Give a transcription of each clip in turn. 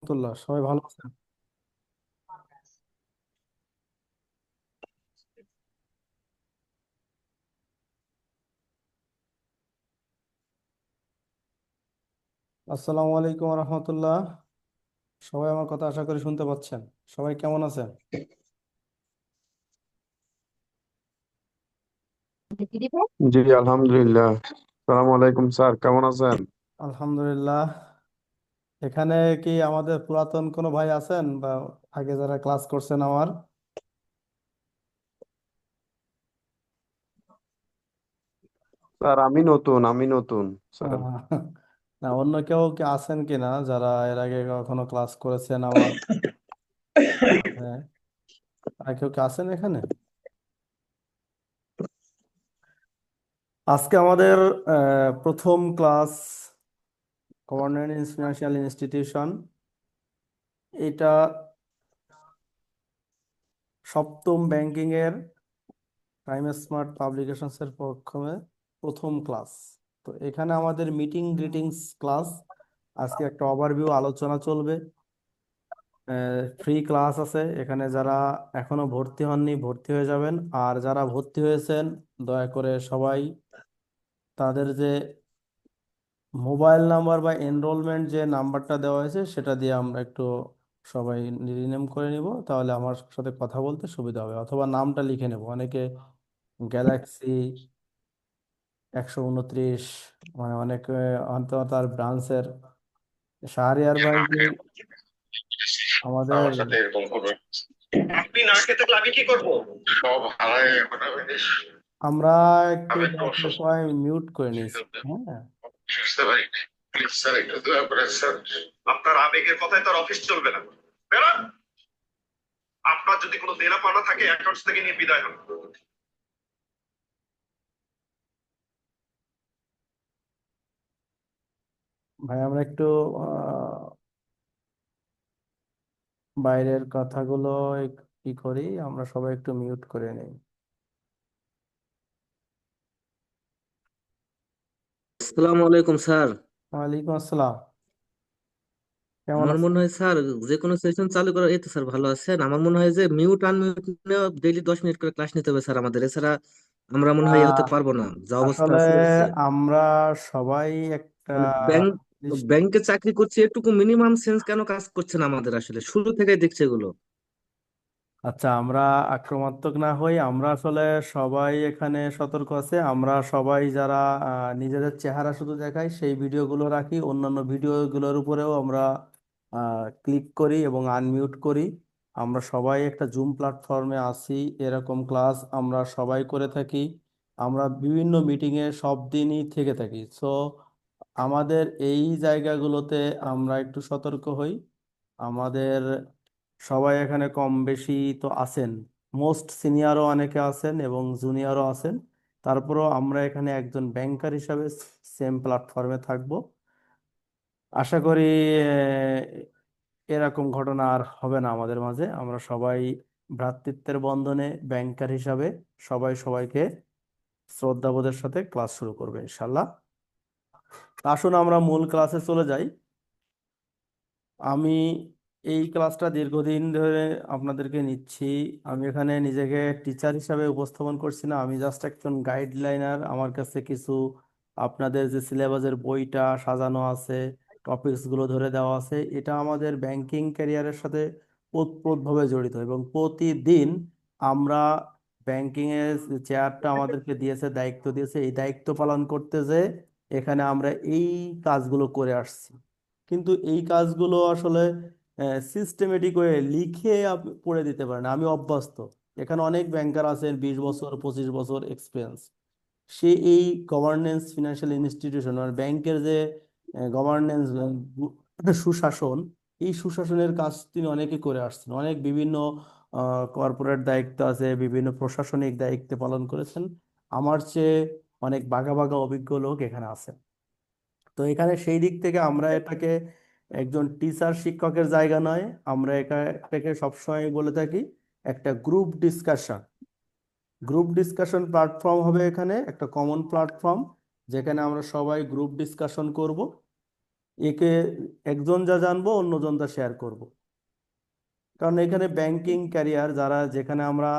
রহমতুল্লাহ, সবাই ভালো আছেন? আসসালামু আলাইকুম রহমতুল্লাহ। সবাই আমার কথা আশা করি শুনতে পাচ্ছেন। সবাই কেমন আছেন? জি আলহামদুলিল্লাহ। সালাম আলাইকুম স্যার, কেমন আছেন? আলহামদুলিল্লাহ। এখানে কি আমাদের পুরাতন কোনো ভাই আছেন, বা আগে যারা ক্লাস করছেন আমার? স্যার আমি নতুন স্যার। আহ, না, অন্য কেউ কি আছেন কিনা যারা এর আগে কখনো ক্লাস করেছেন আমার? হ্যাঁ, আর কেউ কি আছেন এখানে? আজকে আমাদের প্রথম ক্লাস, গভর্নমেন্ট ফিনান্সিয়াল ইনস্টিটিউশন। এটা সপ্তম ব্যাংকিং এর টাইম স্মার্ট পাবলিকেশনস এর পক্ষে প্রথম ক্লাস। তো এখানে আমাদের মিটিং গ্রিটিংস ক্লাস। আজকে একটা ওভারভিউ আলোচনা চলবে। ফ্রি ক্লাস আছে এখানে, যারা এখনো ভর্তি হননি ভর্তি হয়ে যাবেন। আর যারা ভর্তি হয়েছেন, দয়া করে সবাই তাদের যে মোবাইল নাম্বার বা এনরোলমেন্ট যে নাম্বারটা দেওয়া হয়েছে সেটা দিয়ে আমরা একটু সবাই রিনেম করে নিব, তাহলে আমার সাথে কথা বলতে সুবিধা হবে। অথবা নামটা লিখে নেব, অনেকে গ্যালাক্সি 129, মানে অনেক অন্তত তার ব্রাঞ্চের। শাহরিয়ার ভাই কি আমাদের? আমার সাথে এরকম হবে। আপনি না খেতে থাকলে আমি কি করবো? সব হারায় এখন আমি আমরা একটু আমি একটু দয়া করে অসুস্থ। সবাই মিউট করে নিয়েছি, হ্যাঁ। বুঝতে পারি। প্লিজ স্যার একটু দয়া করে স্যার। আপনার আবেগের কথায় তো আর অফিস চলবে না। বেরোন। আপনার যদি কোনো দেনা পাওনা থাকে অ্যাকাউন্টস থেকে নিয়ে বিদায় হন। ভাই আমরা একটু আহ, বাইরের কথাগুলো কি করি, আমরা সবাই একটু মিউট করে নিই। আসসালামু আলাইকুম স্যার। ওয়ালাইকুম আসসালাম। কেমন আমার আছেন? মনে হয় স্যার যে কোনো সেশন চালু করা, এই তো স্যার ভালো আছেন। আমার মনে হয় যে মিউট আনমিউট ডেইলি 10 মিনিট করে ক্লাস নিতে হবে স্যার আমাদের, এছাড়া আমরা মনে হয় এ হতে আহ, পারবো না, যা অবস্থা আসলে আছে হচ্ছে। আমরা সবাই একটা মানে ব্যাংক জিনিস- ব্যাংকে চাকরি করছি, এটুকু মিনিমাম সেন্স কেন কাজ করছে না আমাদের? আসলে শুরু থেকেই দেখছে এগুলো। আচ্ছা, আমরা আক্রমণাত্মক না হই। আমরা আসলে সবাই এখানে সতর্ক আছে। আমরা সবাই যারা নিজেদের চেহারা শুধু দেখাই সেই ভিডিওগুলো রাখি, অন্যান্য ভিডিওগুলোর উপরেও আমরা ক্লিক করি এবং আনমিউট করি। আমরা সবাই একটা জুম প্ল্যাটফর্মে আছি, এরকম ক্লাস আমরা সবাই করে থাকি। আমরা বিভিন্ন মিটিংয়ে সব দিনই থেকে থাকি। সো আমাদের এই জায়গাগুলোতে আমরা একটু সতর্ক হই। আমাদের সবাই এখানে কম বেশি তো আছেন, মোস্ট সিনিয়রও অনেকে আছেন এবং জুনিয়রও আছেন। তারপরেও আমরা এখানে একজন ব্যাংকার হিসাবে সেম প্ল্যাটফর্মে থাকব। আশা করি এরকম ঘটনা আর হবে না আমাদের মাঝে। আমরা সবাই ভ্রাতৃত্বের বন্ধনে ব্যাংকার হিসাবে সবাই সবাইকে শ্রদ্ধাবোধের সাথে ক্লাস শুরু করবে ইনশাল্লাহ। আসুন আমরা মূল ক্লাসে চলে যাই। আমি এই ক্লাসটা দীর্ঘদিন ধরে আপনাদেরকে নিচ্ছি। আমি এখানে নিজেকে টিচার হিসাবে উপস্থাপন করছি না, আমি জাস্ট একজন গাইডলাইনার। আমার কাছে কিছু আপনাদের যে সিলেবাসের বইটা সাজানো আছে, টপিকসগুলো ধরে দেওয়া আছে, এটা আমাদের ব্যাংকিং ক্যারিয়ারের সাথে ওতপ্রোতভাবে জড়িত। এবং প্রতিদিন আমরা ব্যাংকিং এর যে চেয়ারটা আমাদেরকে দিয়েছে, দায়িত্ব দিয়েছে, এই দায়িত্ব পালন করতে যে এখানে আমরা এই কাজগুলো করে আসছি। কিন্তু এই কাজগুলো আসলে সিস্টেমেটিক হয়ে লিখে পড়ে দিতে পারেন। আমি অভ্যস্ত, এখানে অনেক ব্যাংকার আছেন 20 বছর 25 বছর এক্সপিরিয়েন্স। সে এই গভর্নেন্স ফিনান্সিয়াল ইনস্টিটিউশন মানে ব্যাংকের যে গভর্নেন্স সুশাসন, এই সুশাসনের কাজ তিনি অনেকে করে আসছেন। অনেক বিভিন্ন কর্পোরেট দায়িত্ব আছে, বিভিন্ন প্রশাসনিক দায়িত্ব পালন করেছেন। আমার চেয়ে অনেক বাঘা বাঘা অভিজ্ঞ লোক এখানে আছে। তো এখানে সেই দিক থেকে আমরা এটাকে একজন টিচার শিক্ষকের জায়গা নয়, আমরা এটাকে সবসময় বলে থাকি একটা গ্রুপ ডিসকাশন প্ল্যাটফর্ম হবে। এখানে একটা কমন প্ল্যাটফর্ম যেখানে আমরা সবাই গ্রুপ ডিসকাশন করব। একে একজন যা জানবো অন্যজন তা শেয়ার করব। কারণ এখানে ব্যাংকিং ক্যারিয়ার যারা, যেখানে আমরা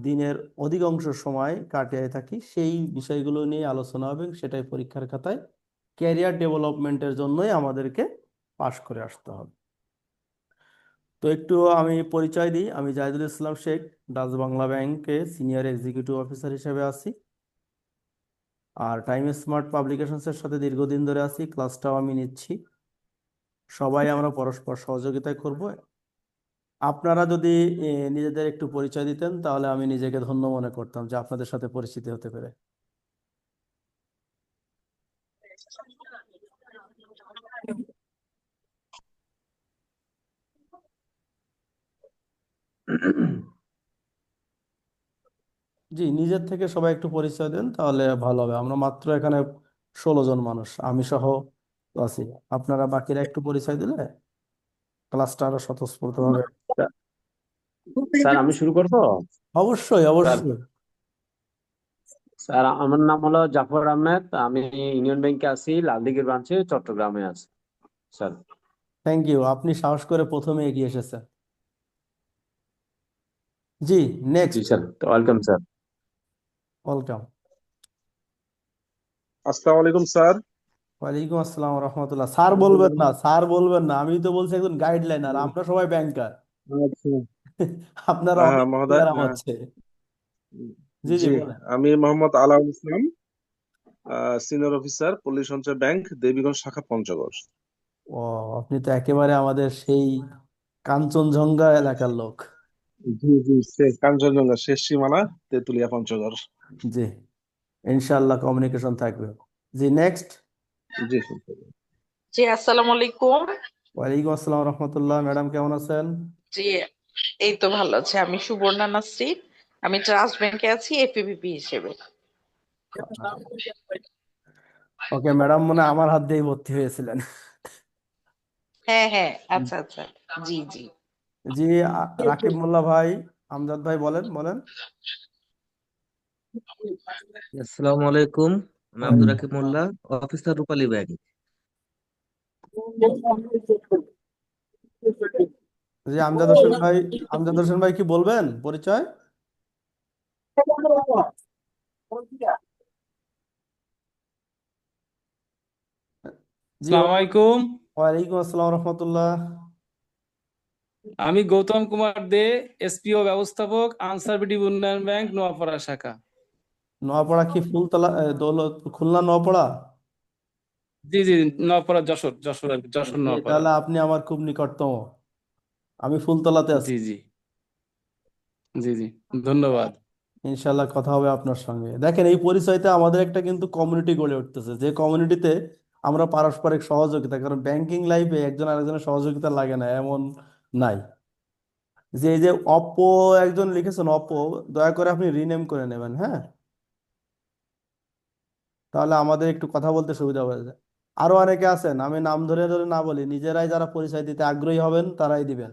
দিনের অধিকাংশ সময় কাটিয়ে থাকি, সেই বিষয়গুলো নিয়ে আলোচনা হবে, সেটাই পরীক্ষার খাতায় ক্যারিয়ার ডেভেলপমেন্টের জন্যই আমাদেরকে পাশ করে আসতে হবে। তো একটু আমি পরিচয় দিই, আমি জাহিদুল ইসলাম শেখ, ডাচ বাংলা ব্যাংকে সিনিয়র এক্সিকিউটিভ অফিসার হিসেবে আছি। আর টাইম স্মার্ট পাবলিকেশনসের সাথে দীর্ঘদিন ধরে আছি, ক্লাসটাও আমি নিচ্ছি। সবাই আমরা পরস্পর সহযোগিতা করব। আপনারা যদি নিজেদের একটু পরিচয় দিতেন তাহলে আমি নিজেকে ধন্য মনে করতাম যে আপনাদের সাথে পরিচিতি হতে পেরে। জি, নিজের থেকে সবাই একটু পরিচয় দেন তাহলে ভালো হবে। আমরা মাত্র এখানে 16 জন মানুষ, আমি সহ আছি। আপনারা বাকিরা একটু পরিচয় দিলে ক্লাসটা আরো স্বতঃস্ফূর্ত হবে। স্যার আমি শুরু করবো। অবশ্যই স্যার অবশ্যই। স্যার আমার নাম হলো জাফর আহমেদ, আমি ইউনিয়ন ব্যাংকে আছি, লালদিঘির ব্রাঞ্চে, চট্টগ্রামে আছি স্যার। থ্যাংক ইউ, আপনি সাহস করে প্রথমে এগিয়ে এসেছেন। জি, জি next. Sir, welcome sir. Welcome. আসসালামু আলাইকুম স্যার। ওয়ালাইকুম আসসালাম রহমতুল্লাহ। স্যার বলবেন না, স্যার বলবেন না, আমি তো বলছি একজন গাইডলাইনার, আমরা সবাই ব্যাংকার। আচ্ছা। আপনারা অনেক মহোদয়, ক্লিয়ার হচ্ছে। জি জি জি, বলেন। আমি মোহাম্মদ আলাউল ইসলাম, সিনিয়র অফিসার পল্লী সঞ্চয় ব্যাংক, দেবীগঞ্জ শাখা, পঞ্চগড়। ও, আপনি তো একেবারে আমাদের সেই কাঞ্চনজঙ্ঘা এলাকার লোক। জি জি, কাঞ্চনজঙ্ঘা শেষ সীমানা, তেতুলিয়া, পঞ্চগড়। জি, ইনশাআল্লাহ কমিউনিকেশন থাকবে। জি, নেক্সট। জি জি আসসালামু আলাইকুম। ওয়ালাইকুম আসসালাম রহমতুল্লাহ। ম্যাডাম কেমন আছেন? জি, এই তো ভালো আছে। আমি সুবর্ণা নাসরিন, আমি ট্রাস্ট ব্যাংকে আছি এপিভিপি হিসেবে। ওকে, ম্যাডাম মনে হয় আমার হাত দিয়েই ভর্তি হয়েছিলেন। হ্যাঁ হ্যাঁ, আচ্ছা আচ্ছা। জি জি। জি, রাকিব মোল্লা ভাই, আমজাদ ভাই বলেন বলেন। আসসালামু আলাইকুম, আমি আব্দুর রাকিব মোল্লা, অফিসার রূপালী ব্যাংক। জি, আমজাদ হোসেন ভাই, আমজাদ হোসেন ভাই কি বলবেন পরিচয়? জি, আসসালামু আলাইকুম। ওয়ালাইকুম আসসালাম রহমতুল্লাহ। আমি গৌতম কুমার দে, এসপিও ব্যবস্থাপক, আনসার বিডি উন্নয়ন ব্যাংক, নোয়াপাড়া শাখা। নোয়াপাড়া কি ফুলতলা, দৌলত, খুলনা নোয়াপাড়া? জি জি, নোয়াপাড়া, যশোর, যশোর আর কি, যশোর জি, নোয়াপাড়া। তাহলে আপনি আমার খুব নিকটতম। আমি ফুলতলাতে আছি। জি জি জি জি, ধন্যবাদ। ইনশাল্লাহ কথা হবে আপনার সঙ্গে। দেখেন, এই পরিচয়তে আমাদের একটা কিন্তু কমিউনিটি গড়ে উঠতেছে, যে কমিউনিটিতে আমরা পারস্পরিক সহযোগিতা, কারণ ব্যাংকিং লাইফে একজন আরেকজনের সহযোগিতা লাগে না এমন নাই। যে এই যে অপো একজন লিখেছেন, অপো, দয়া করে আপনি রিনেম করে নেবেন, হ্যাঁ? তাহলে আমাদের একটু কথা বলতে সুবিধা হয়ে যায়। আরো অনেকে আছেন, আমি নাম ধরে ধরে না বলি, নিজেরাই যারা পরিচয় দিতে আগ্রহী হবেন তারাই দিবেন।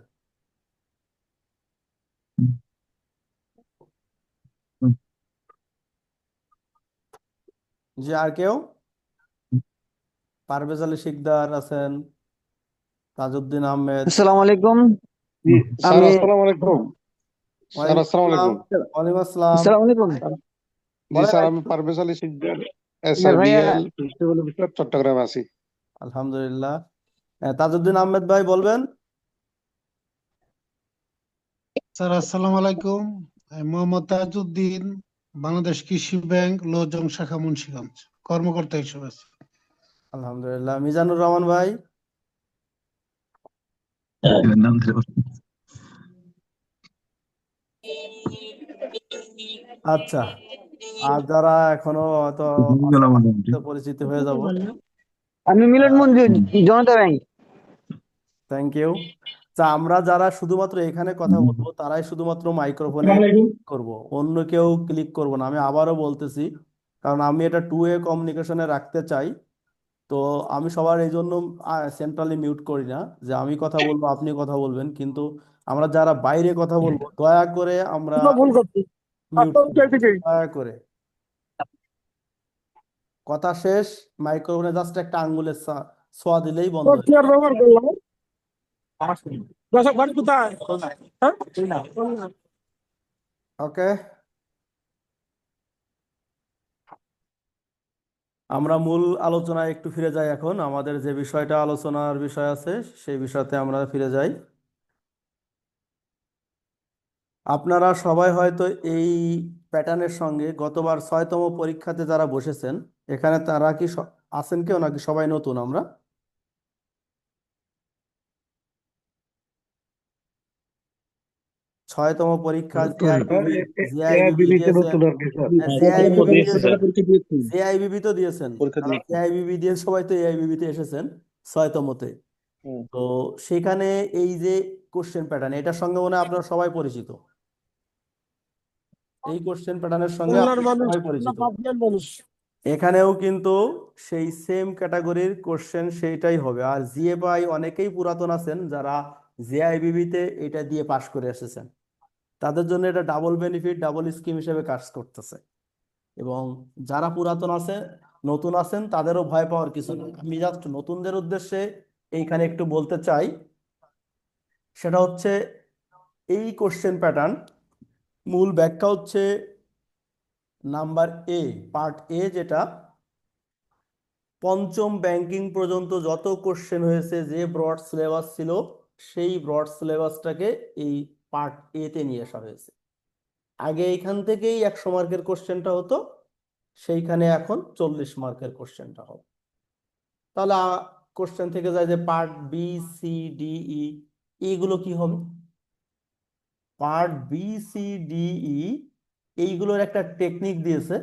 যে আর কেউ? পারভেজ আলী শিকদার আছেন, তাজউদ্দিন আহমেদ। আসসালামু আলাইকুম। জি স্যার, আমি আসসালামু আলাইকুম। স্যার ওয়ালাইকুম আসসালামু আসসালাম। আলাইকুম। ওয়ালাইকুম আসসালাম। আসসালামু আলাইকুম। জি বলেন স্যার, ভাই। আমি পারভেজ আলী সিকদার, হ্যাঁ ভাইয়া, SRBL প্রিন্সিপাল অফিসার, চট্টগ্রামে আছি। আলহামদুলিল্লাহ। তাজউদ্দিন আহমেদ ভাই বলবেন। স্যার আসসালামু আলাইকুম। আমি মোহাম্মদ তাজউদ্দিন, বাংলাদেশ কৃষি ব্যাংক লোজং শাখা, মুন্সিগঞ্জ, কর্মকর্তা হিসেবে আছি। আলহামদুলিল্লাহ। মিজানুর রহমান ভাই। আচ্ছা, আর যারা এখনো হয়তো পরিচিত হয়ে যাব। আমি Milon Manjur, Janata bank. Thank you. আমরা যারা শুধুমাত্র এখানে কথা বলবো তারাই শুধুমাত্র মাইক্রোফোনে করব, অন্য কেউ ক্লিক করব না। আমি আবারও বলতেছি, কারণ আমি এটা টু ওয়ে কমিউনিকেশনে রাখতে চাই। তো আমি সবার এই জন্য সেন্ট্রালি মিউট করি না, যে আমি কথা বলবো আপনি কথা বলবেন, কিন্তু আমরা যারা বাইরে কথা বলবো দয়া করে আমরা ভুল করছি। মিউট করি, দয়া করে। কথা শেষ, মাইক্রোফোনে জাস্ট একটা আঙ্গুলের ছোঁয়া দিলেই বন্ধ হয়ে চেয়ার ব্যবহার করলাম দর্শক বাড়ি কোথায় হ্যাঁ? ওকে, আমরা মূল আলোচনায় একটু ফিরে যাই। এখন আমাদের যে বিষয়টা আলোচনার বিষয় আছে সেই বিষয়তে আমরা ফিরে যাই। আপনারা সবাই হয়তো এই প্যাটার্নের সঙ্গে গতবার 6তম পরীক্ষাতে যারা বসেছেন, এখানে তারা কি আছেন কেউ নাকি সবাই নতুন? আমরা 6তম পরীক্ষা নতুন। জিআইবিবি দিয়েছেন। জিআইবিবি দিয়েছেন, পরীক্ষা জিআইবিবি তো দিয়েছেন, দিয়েছি। জিআইবিবি দিয়ে সবাই তো এআইবিবি তে এসেছেন 6তমতে। হুম। তো সেখানে এই যে কোশ্চেন প্যাটার্ন, এটার সঙ্গে মনে হয় আপনারা সবাই পরিচিত। এই কোশ্চেন প্যাটার্নের সঙ্গে আপনারা সবাই পরিচিত। এখানেও কিন্তু সেই সেম ক্যাটাগরির কোশ্চেন সেইটাই হবে। আর জিএফআই অনেকেই পুরাতন আছেন যারা জেআইবিবি তে এটা দিয়ে পাশ করে এসেছেন, তাদের জন্য এটা ডাবল বেনিফিট, ডাবল স্কিম হিসেবে কাজ করতেছে। এবং যারা পুরাতন আছে, নতুন আছেন, তাদেরও ভয় পাওয়ার কিছু নেই। আমি জাস্ট নতুনদের উদ্দেশ্যে এইখানে একটু বলতে চাই, সেটা হচ্ছে এই কোশ্চেন প্যাটার্ন মূল ব্যাখ্যা হচ্ছে নাম্বার এ, পার্ট এ, যেটা পঞ্চম ব্যাংকিং পর্যন্ত যত কোশ্চেন হয়েছে, যে ব্রড সিলেবাস ছিল সেই ব্রড সিলেবাসটাকে এই পার্ট এ তে নিয়ে আসা হয়েছে। আগে এইখান থেকেই 100 মার্কের কোশ্চেনটা হতো, সেইখানে এখন 40 মার্কের কোশ্চেনটা হবে। তাহলে কোশ্চেন থেকে যায় যে part B, C, D, E, এইগুলো কি হবে? Part B, C, D, E এইগুলোর একটা টেকনিক দিয়েছে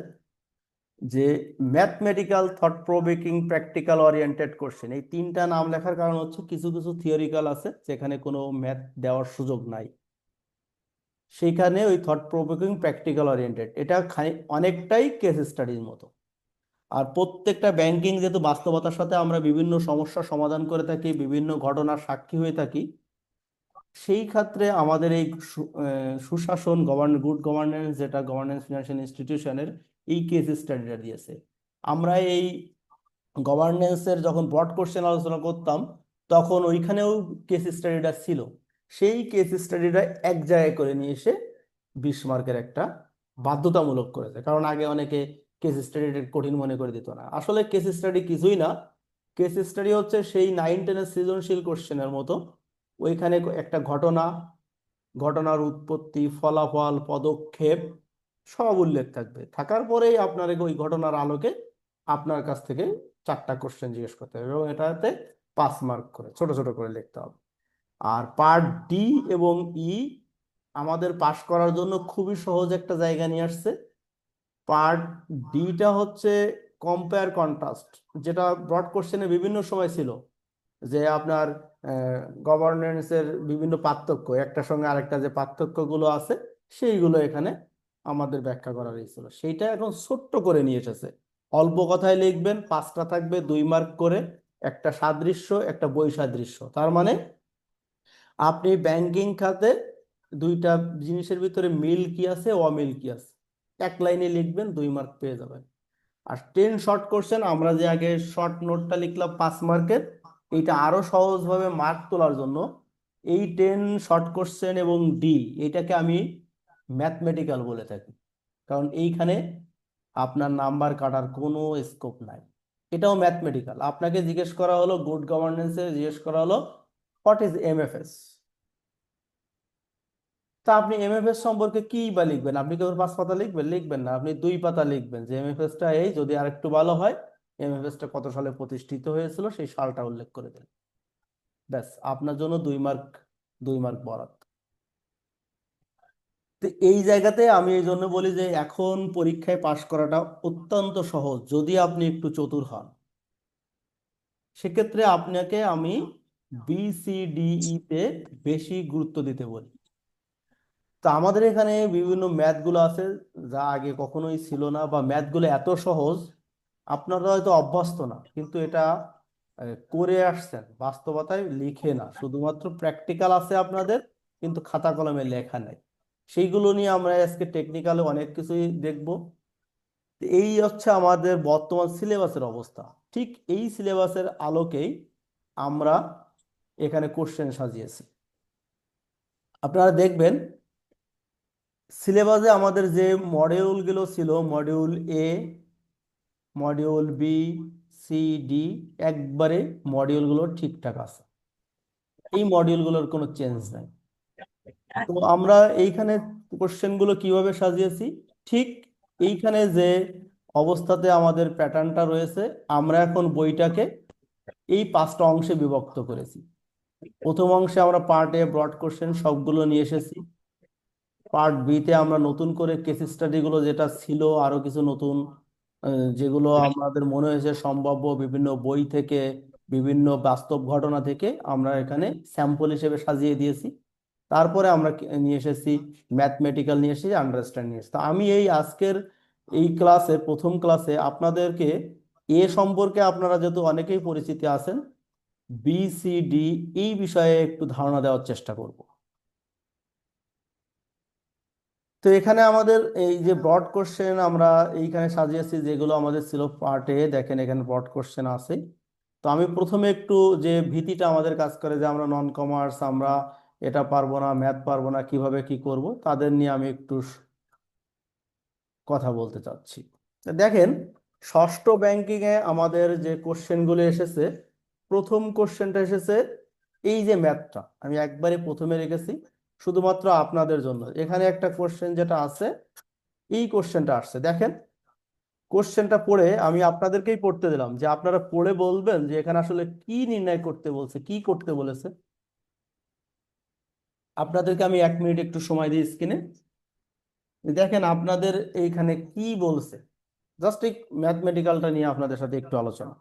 যে mathematical, thought provoking, practical oriented question. এই 3টা নাম লেখার কারণ হচ্ছে কিছু কিছু থিওরিক্যাল আছে যেখানে কোনো ম্যাথ দেওয়ার সুযোগ নাই, সেইখানে ওই থট প্রোভোকিং, প্র্যাকটিক্যাল ওরিয়েন্টেড এটা অনেকটাই কেস স্টাডির মতো। আর প্রত্যেকটা ব্যাংকিং যেহেতু বাস্তবতার সাথে আমরা বিভিন্ন সমস্যা সমাধান করে থাকি, বিভিন্ন ঘটনার সাক্ষী হয়ে থাকি, সেই ক্ষেত্রে আমাদের এই সুশাসন, গুড গভর্নেন্স, যেটা গভর্নেন্স ফিনান্সিয়াল ইনস্টিটিউশনের এই কেস স্টাডিটা দিয়েছে। আমরা এই গভর্নেন্সের যখন ব্রড কোশ্চেন আলোচনা করতাম তখন ওইখানেও কেস স্টাডিটা ছিল। সেই কেস স্টাডিটা এক জায়গায় করে নিয়ে এসে 20 মার্কের একটা বাধ্যতামূলক করেছে। কারণ আগে অনেকে কেস স্টাডিটা কঠিন মনে করে দিত না। আসলে কেস স্টাডি কিছুই না, কেস স্টাডি হচ্ছে সেই 9-10 এর সৃজনশীল কোশ্চেনের মতো। ওইখানে একটা ঘটনা, ঘটনার উৎপত্তি, ফলাফল, পদক্ষেপ সব উল্লেখ থাকবে। থাকার পরেই আপনার ওই ঘটনার আলোকে আপনার কাছ থেকে 4টা কোশ্চেন জিজ্ঞেস করতে হবে এবং এটাতে 5 মার্ক করে ছোট ছোট করে লিখতে হবে। আর পার্ট ডি এবং ই আমাদের পাশ করার জন্য খুবই সহজ একটা জায়গা নিয়ে আসছে। পার্ট ডিটা হচ্ছে কম্পেয়ার কন্ট্রাস্ট, যেটা ব্রড কোশ্চেনে বিভিন্ন সময় ছিল যে আপনার গভর্নেন্সের বিভিন্ন পার্থক্য, একটার সঙ্গে আরেকটা যে পার্থক্যগুলো আছে সেইগুলো এখানে আমাদের ব্যাখ্যা করা হয়েছিল। সেইটা এখন ছোট্ট করে নিয়ে এসেছে। অল্প কথায় লিখবেন, 5টা থাকবে 2 মার্ক করে, একটা সাদৃশ্য, একটা বৈসাদৃশ্য। তার মানে আপনি ব্যাংকিং খাতে 2টা জিনিসের ভিতরে মিল কি আছে, অমিল কি আছে, এক লাইনে লিখবেন, 2 মার্ক পেয়ে যাবেন। আর 10 শর্ট কোশ্চেন, আমরা যে আগে শর্ট নোটটা লিখলাম 5 মার্কের, এইটা আরো সহজভাবে মার্ক তোলার জন্য এই 10 শর্ট কোশ্চেন এবং ডি, এটাকে আমি ম্যাথমেটিক্যাল বলে থাকি। কারণ এইখানে আপনার নাম্বার কাটার কোনো স্কোপ নাই, এটাও ম্যাথমেটিক্যাল। আপনাকে জিজ্ঞেস করা হলো গুড গভর্নেন্সে, জিজ্ঞেস করা হলো হোয়াট ইজ এমএফএস, তা আপনি এমএফএস সম্পর্কে কি বা লিখবেন? আপনি কেবল 5 পাতা লিখবেন? লিখবেন না, আপনি 2 পাতা লিখবেন যে এমএফএসটা এই, যদি আরেকটু ভালো হয় এমএফএসটা কত সালে প্রতিষ্ঠিত হয়েছিল সেই সালটা উল্লেখ করে দেন। ব্যাস, আপনার জন্য 2 মার্ক, 2 মার্ক বরাদ্দ। তো এই জায়গাতে আমি এই জন্য বলি যে এখন পরীক্ষায় পাশ করাটা অত্যন্ত সহজ যদি আপনি একটু চতুর হন। সেক্ষেত্রে আপনাকে আমি বিসিডিই তে বেশি গুরুত্ব দিতে বলি। তো আমাদের এখানে বিভিন্ন ম্যাথগুলো আছে যা আগে কখনোই ছিল না, বা ম্যাথগুলো এত সহজ আপনারা হয়তো অভ্যস্ত না, কিন্তু এটা করে আসছেন, বাস্তবতায় লিখে না, শুধুমাত্র প্র্যাকটিক্যাল আছে আপনাদের, কিন্তু খাতা কলমে লেখা নেই। সেইগুলো নিয়ে আমরা আজকে টেকনিক্যালে অনেক কিছুই দেখব। এই হচ্ছে আমাদের বর্তমান সিলেবাসের অবস্থা। ঠিক এই সিলেবাসের আলোকেই আমরা এখানে কোশ্চেন সাজিয়েছি। আপনারা দেখবেন সিলেবাসে আমাদের যে মডিউলগুলো ছিল, মডিউল এ, মডিউল বি, সি, ডি, একবারে মডিউলগুলো ঠিকঠাক আছে, এই মডিউলগুলোর কোনো চেঞ্জ নাই। তো আমরা এইখানে কোশ্চেনগুলো কিভাবে সাজিয়েছি, ঠিক এইখানে যে অবস্থাতে আমাদের প্যাটার্নটা রয়েছে, আমরা এখন বইটাকে এই 5টা অংশে বিভক্ত করেছি। প্রথম অংশে আমরা পার্ট এ ব্রড কোশ্চেন সবগুলো নিয়ে এসেছি। পার্ট বিতে আমরা নতুন করে কেস স্টাডিগুলো যেটা ছিল, আরো কিছু নতুন যেগুলো আমাদের মনে হয়েছে সম্ভাব্য বিভিন্ন বই থেকে, বিভিন্ন বাস্তব ঘটনা থেকে আমরা এখানে স্যাম্পল হিসেবে সাজিয়ে দিয়েছি। তারপরে আমরা নিয়ে এসেছি ম্যাথমেটিক্যাল, নিয়ে এসেছি আন্ডারস্ট্যান্ড নিয়ে এসেছি। তো আমি এই আজকের এই ক্লাসে, প্রথম ক্লাসে আপনাদেরকে এ সম্পর্কে, আপনারা যেহেতু অনেকেই পরিচিতি আছেন, বি, সি, ডি এই বিষয়ে একটু ধারণা দেওয়ার চেষ্টা করব। তো এখানে আমাদের এই যে ব্রড কোশ্চেন আমরা এইখানে সাজিয়েছি, যেগুলো আমাদের ছিল পার্টে, দেখেন এখানে ব্রড কোশ্চেন আছে। তো আমি প্রথমে একটু যে ভীতিটা আমাদের কাজ করে যে আমরা নন কমার্স, আমরা এটা পারবো না, ম্যাথ পারবো না, কিভাবে কি করব, তাদের নিয়ে আমি একটু কথা বলতে চাচ্ছি। তো দেখেন ষষ্ঠ ব্যাংকিং এ আমাদের যে কোশ্চেনগুলো এসেছে, প্রথম কোশ্চেনটা এসেছে এই যে ম্যাথটা, আমি একবারে প্রথমে রেখেছি শুধুমাত্র আপনাদের জন্য। এখানে একটা কোশ্চেন যেটা আছে, এই কোশ্চেনটা আসছে। দেখেন কোশ্চেনটা পড়ে আমি আপনাদেরকেই পড়তে দিলাম, যে আপনারা পড়ে বলবেন যে এখানে আসলে কি নির্ণয় করতে বলছে, কি করতে বলেছে। আপনাদেরকে আমি 1 মিনিট একটু সময় দিই স্ক্রিনে। দেখেন আপনাদের এইখানে কি বলছে, জাস্ট এই ম্যাথমেটিক্যালটা নিয়ে আপনাদের সাথে একটু আলোচনা।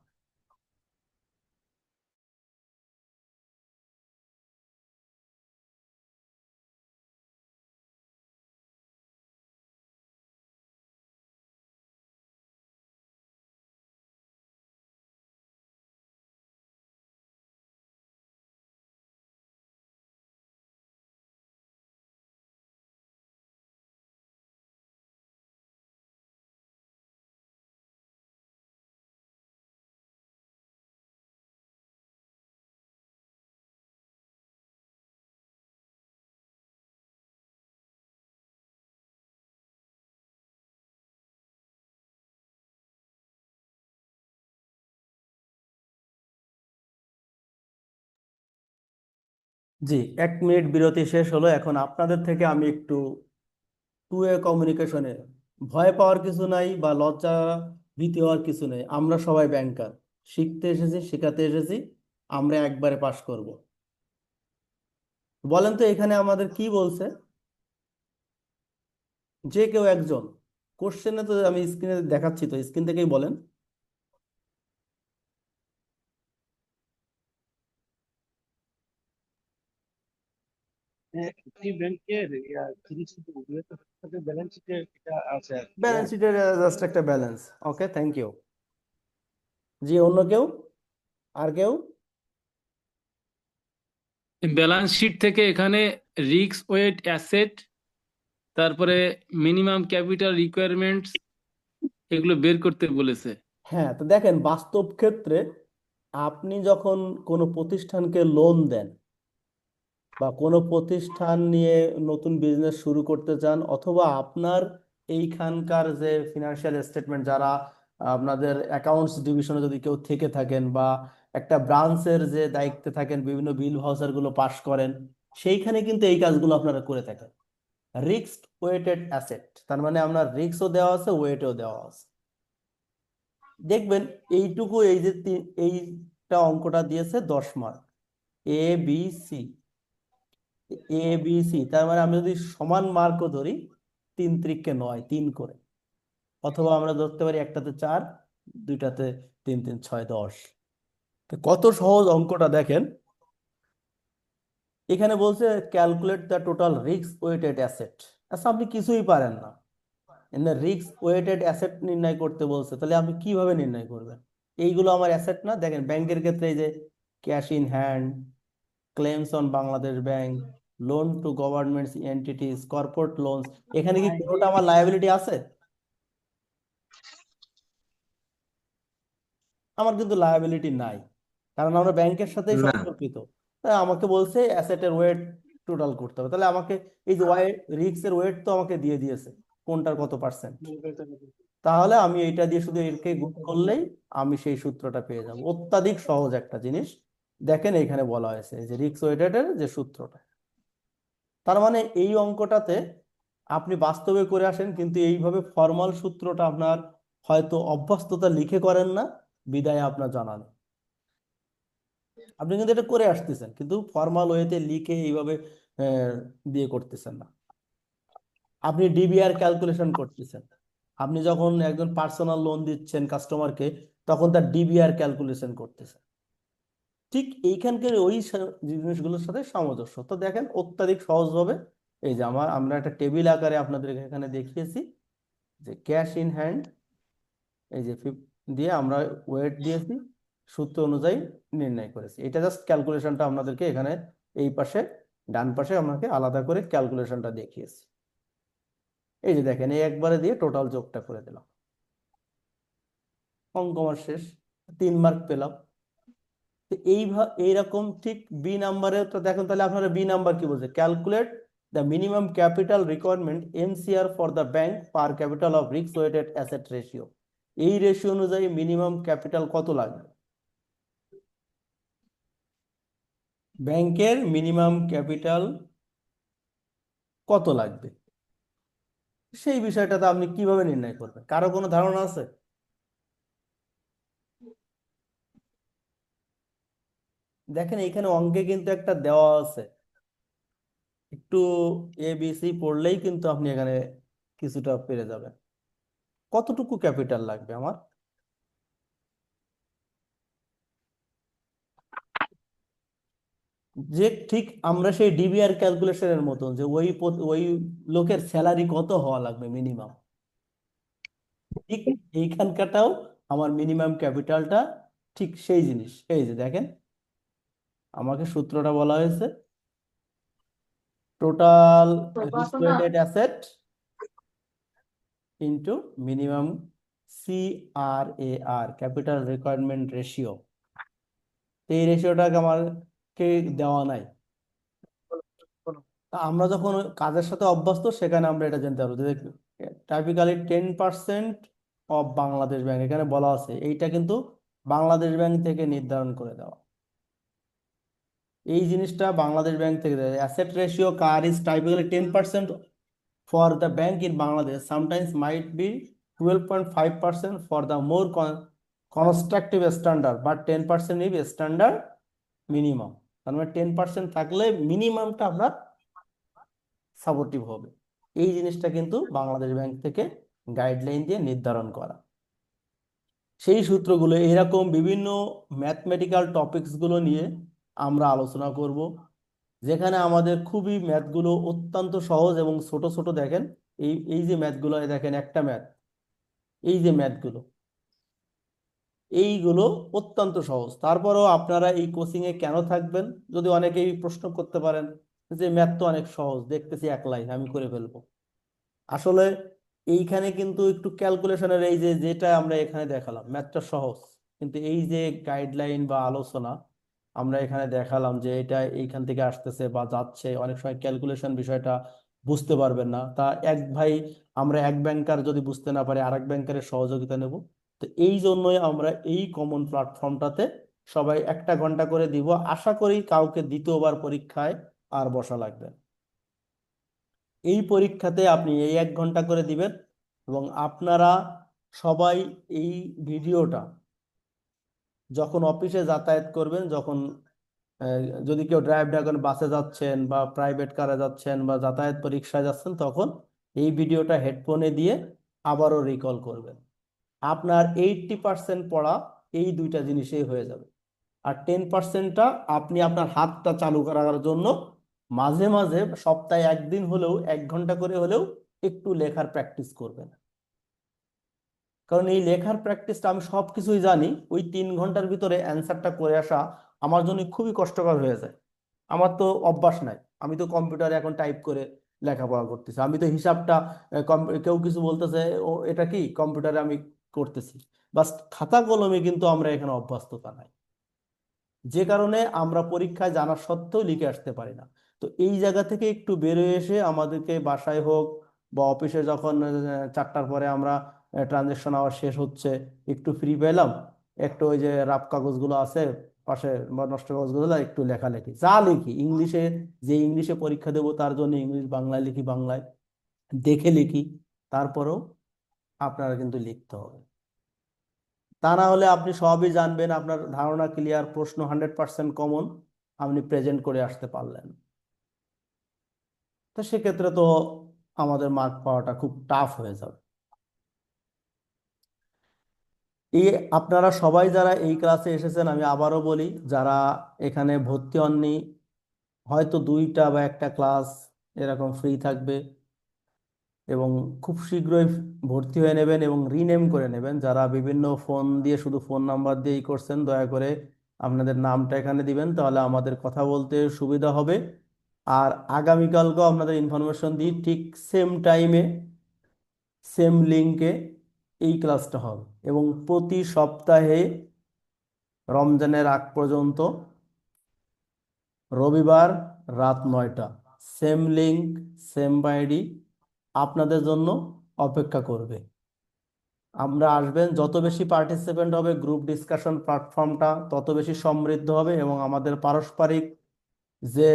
জি, 1 মিনিট বিরতি শেষ হলো। এখন আপনাদের থেকে আমি একটু টু ওয়ে কমিউনিকেশনে, ভয় পাওয়ার কিছু নাই বা লজ্জা ভীতি হওয়ার কিছু নেই। আমরা সবাই ব্যাংকার, শিখতে এসেছি, শেখাতে এসেছি, আমরা একবারে পাশ করব। বলেন তো এখানে আমাদের কি বলছে, যে কেউ একজন। কোশ্চেনে তো আমি স্ক্রিনে দেখাচ্ছি, তো স্ক্রিন থেকেই বলেন। একটি ব্যাংকের ব্যালেন্স শিটে এটা আছে আর কি, ব্যালেন্স শিটের জাস্ট একটা ব্যালেন্স। Okay, thank you. জি, অন্য কেউ, আর কেউ? ব্যালেন্স শিট থেকে এখানে রিস্ক ওয়েট অ্যাসেট, তারপরে মিনিমাম ক্যাপিটাল রিকোয়ারমেন্টস, এগুলো বের করতে বলেছে। হ্যাঁ, তো দেখেন বাস্তব ক্ষেত্রে আপনি যখন কোনো প্রতিষ্ঠানকে লোন দেন বা কোনো প্রতিষ্ঠান নিয়ে নতুন বিজনেস শুরু করতে চান, অথবা আপনার এইখানকার যে ফিনান্সিয়াল স্টেটমেন্ট, যারা আপনাদের অ্যাকাউন্টস ডিভিশনে যদি কেউ থেকে থাকেন বা একটা ব্রাঞ্চের যে দায়িত্বে থাকেন, বিভিন্ন বিল ভাউচার গুলো পাস করেন, সেইখানে কিন্তু এই কাজগুলো আপনারা করে থাকেন। রিস্ক ওয়েটেড অ্যাসেট, তার মানে আপনার রিস্কও দেওয়া আছে, ওয়েটও দেওয়া আছে। দেখবেন এইটুকু, এই যে এইটা অঙ্কটা দিয়েছে 10 mark, A B C, A B C, তার মানে আমি যদি সমান মার্কও ধরি, 3 3 9, 3 করে, অথবা আমরা ধরতে পারি একটাতে 4, দুইটাতে 3 3 6 10। তো কত সহজ অঙ্কটা দেখেন। এখানে বলছে calculate the total risk weighted asset. আচ্ছা, আপনি কিছুই পারেন না, রিস্ক ওয়েটেড অ্যাসেট নির্ণয় করতে বলছে, তাহলে আপনি কিভাবে নির্ণয় করবেন? এইগুলো আমার অ্যাসেট না? দেখেন ব্যাংকের ক্ষেত্রে এই যে cash in hand, claims on Bangladesh bank, loan to governments entities, corporate loans, এখানে কি কোনোটা আমার লায়াবিলিটি আছে? আমার কিন্তু লায়াবিলিটি নাই, কারণ আমরা ব্যাংকের সাথেই না সম্পর্কিত। তাই আমাকে বলছে অ্যাসেটের ওয়েট টোটাল করতে হবে, তাহলে আমাকে এই যে রিস্কের ওয়েট তো আমাকে দিয়ে দিয়েছে কোনটার কত পার্সেন্ট, তাহলে আমি এটা দিয়ে শুধু এরকে গুণ করলেই আমি সেই সূত্রটা পেয়ে যাব। অত্যাধিক সহজ একটা জিনিস। দেখেন এখানে বলা হয়েছে যে রিস্ক ওয়েটেডের যে সূত্রটা, তার মানে এই অঙ্কটাতে আপনি বাস্তবে করে আসেন, কিন্তু এইভাবে ফর্মাল সূত্রটা আপনার হয়তো অভ্যস্ততা লিখে করেন না, বিদায় আপনার জানা নেই। আপনি কিন্তু এটা করে আসতেছেন, কিন্তু ফর্মাল ওয়েতে লিখে এইভাবে দিয়ে করতেছেন না। আপনি ডিবিআর ক্যালকুলেশন করতেছেন, আপনি যখন একজন পার্সোনাল লোন দিচ্ছেন কাস্টমারকে, তখন তার ডিবিআর ক্যালকুলেশন করতেছেন। ঠিক এইখানকার ওই জিনিসগুলোর সাথে সামঞ্জস্য। তো দেখেন অত্যাধিক সহজভাবে এই যে আমরা একটা টেবিল আকারে আপনাদের এখানে দেখিয়েছি যে ক্যাশ ইন হ্যান্ড, এই যে দিয়ে আমরা ওয়েট দিয়েছি, সূত্র অনুযায়ী নির্ণয় করেছি। এটা জাস্ট ক্যালকুলেশনটা আপনাদেরকে এখানে এই পাশে ডান পাশে আমাকে আলাদা করে ক্যালকুলেশনটা দেখিয়েছি। এই যে দেখেন এই একবারে দিয়ে টোটাল যোগটা করে দিলাম, অঙ্ক আমার শেষ, 3 মার্ক পেলাম। তো এইরকম ঠিক বি নাম্বারে তো দেখেন, তাহলে আপনারা বি নাম্বার কি বলছে, calculate the minimum capital requirement MCR for the bank per capital of risk weighted asset ratio. এই রেশিও অনুযায়ী মিনিমাম ক্যাপিটাল কত লাগবে, ব্যাংকের মিনিমাম ক্যাপিটাল কত লাগবে, সেই বিষয়টাতে আপনি কিভাবে নির্ণয় করবেন? কারো কোনো ধারণা আছে? দেখেন এইখানে অঙ্কে কিন্তু একটা দেওয়া আছে, একটু এবিসি পড়লেই কিন্তু আপনি এখানে কিছুটা পেরে যাবেন। কতটুকু ক্যাপিটাল লাগবে আমার, যে ঠিক আমরা সেই ডিবিআর ক্যালকুলেশনের মতন যে ওই লোকের স্যালারি কত হওয়া লাগবে মিনিমাম, ঠিক এইখানকারটাও আমার মিনিমাম ক্যাপিটালটা ঠিক সেই জিনিস। এই যে দেখেন আমাকে সূত্রটা বলা হয়েছে, total risk weighted asset into minimum CRAR, capital requirement ratio. এই রেশিওটাকে আমাকে দেওয়া নাই, তা আমরা যখন কাজের সাথে অভ্যস্ত সেখানে আমরা এটা জানতে পারবো যে টাইপিক্যালি 10% অফ বাংলাদেশ ব্যাংক এখানে বলা আছে, এইটা কিন্তু বাংলাদেশ ব্যাংক থেকে নির্ধারণ করে দেওয়া। এই জিনিসটা বাংলাদেশ ব্যাংক থেকে দেওয়া। Asset ratio car is typically 10% for the bank in Bangladesh, sometimes might be 12.5% for the more constructive standard, but 10% is standard minimum। তার মানে 10% থাকলে মিনিমামটা আপনার সাপোর্টিভ হবে। এই জিনিসটা কিন্তু বাংলাদেশ ব্যাংক থেকে গাইডলাইন দিয়ে নির্ধারণ করা। সেই সূত্রগুলো এরকম বিভিন্ন ম্যাথমেটিক্যাল টপিকসগুলো নিয়ে আমরা আলোচনা করব, যেখানে আমাদের খুবই ম্যাথগুলো অত্যন্ত সহজ এবং ছোট ছোট। দেখেন এই যে ম্যাথগুলো, দেখেন একটা ম্যাথ, এই যে ম্যাথগুলো এইগুলো অত্যন্ত সহজ। তারপরেও আপনারা এই কোচিংয়ে কেন থাকবেন, যদি অনেকেই প্রশ্ন করতে পারেন যে ম্যাথ তো অনেক সহজ, দেখতেছি 1 লাইন আমি করে ফেলবো। আসলে এইখানে কিন্তু একটু ক্যালকুলেশনের এই যে যেটা আমরা এখানে দেখালাম ম্যাথটা সহজ, কিন্তু এই যে গাইডলাইন বা আলোচনা আমরা এখানে দেখালাম যে এটা এইখান থেকে আসতেছে বা যাচ্ছে, অনেক সময় ক্যালকুলেশন বিষয়টা বুঝতে পারবেন না। তা আমরা এক ব্যাংকার যদি বুঝতে না পারি আরেক ব্যাংকারের সহযোগিতা নেব। তো এই জন্যই আমরা এই কমন প্ল্যাটফর্মটাতে সবাই 1টা ঘন্টা করে দিব। আশা করি কাউকে দ্বিতীয়বার পরীক্ষায় আর বসা লাগবে না। এই পরীক্ষাতে আপনি এই 1 ঘন্টা করে দিবেন, এবং আপনারা সবাই এই ভিডিওটা যখন অফিসে যাতায়াত করবেন, যখন যদি কেউ ড্রাইভ করেন, বাসে যাচ্ছেন বা প্রাইভেট কারে যাচ্ছেন বা যাতায়াত রিক্সায় যাচ্ছেন, তখন এই ভিডিওটা হেডফোনে দিয়ে আবারও রিকল করবেন। আপনার 80% পড়া এই 2টা জিনিসেই হয়ে যাবে। আর 10%টা আপনি আপনার হাতটা চালু করার জন্য মাঝে মাঝে সপ্তাহে 1 দিন হলেও 1 ঘন্টা করে হলেও একটু লেখার প্র্যাকটিস করবেন। কারণ এই লেখার প্র্যাকটিসটা আমি সবকিছুই জানি, ওই 3 ঘন্টার ভিতরে অ্যান্সারটা করে আসা আমার জন্য খুবই কষ্টকর হয়ে যায়। আমার তো অভ্যাস নাই, আমি তো কম্পিউটারে এখন টাইপ করে লেখাপড়া করতেছি, আমি তো হিসাবটা কেউ কিছু বলতেছে ও এটা কি কম্পিউটারে আমি করতেছি, বাস খাতা কলমে কিন্তু আমরা এখানে অভ্যস্ততা নাই, যে কারণে আমরা পরীক্ষায় জানা সত্ত্বেও লিখে আসতে পারি না। তো এই জায়গা থেকে একটু বেরোয় এসে আমাদেরকে বাসায় হোক বা অফিসে যখন 4টার পরে আমরা ট্রানজেকশন আওয়ার শেষ হচ্ছে, একটু ফ্রি পেলাম, একটু ওই যে রাফ কাগজগুলো আছে পাশে বা নষ্ট কাগজগুলো একটু লেখালেখি, যা লিখি ইংলিশে, যে ইংলিশে পরীক্ষা দেবো তার জন্য ইংলিশ, বাংলায় লিখি বাংলায়, দেখে লিখি, তারপরেও আপনারা কিন্তু লিখতে হবে। তা না হলে আপনি সবই জানবেন, আপনার ধারণা ক্লিয়ার, প্রশ্ন 100% কমন, আপনি প্রেজেন্ট করে আসতে পারলেন, তো সেক্ষেত্রে তো আমাদের মার্ক পাওয়াটা খুব টাফ হয়ে যাবে। এই আপনারা সবাই যারা এই ক্লাসে এসেছেন, আমি আবারও বলি, যারা এখানে ভর্তি হননি, হয়তো 2টা বা 1টা ক্লাস এরকম ফ্রি থাকবে, এবং খুব শীঘ্রই ভর্তি হয়ে নেবেন এবং রিনেম করে নেবেন। যারা বিভিন্ন ফোন দিয়ে, শুধু ফোন নাম্বার দিয়েই করছেন, দয়া করে আপনাদের নামটা এখানে দিবেন, তাহলে আমাদের কথা বলতে সুবিধা হবে। আর আগামীকালকেও আপনাদের ইনফরমেশন দিই, ঠিক সেম টাইমে সেম লিঙ্কে এই ক্লাসটা হবে, এবং প্রতি সপ্তাহে রমজানের আগ পর্যন্ত রবিবার রাত 9টা সেম লিঙ্ক সেম আইডি আপনাদের জন্য অপেক্ষা করবে। আমরা আসবেন, যত বেশি পার্টিসিপেন্ট হবে গ্রুপ ডিসকাশন প্ল্যাটফর্মটা তত বেশি সমৃদ্ধ হবে, এবং আমাদের পারস্পরিক যে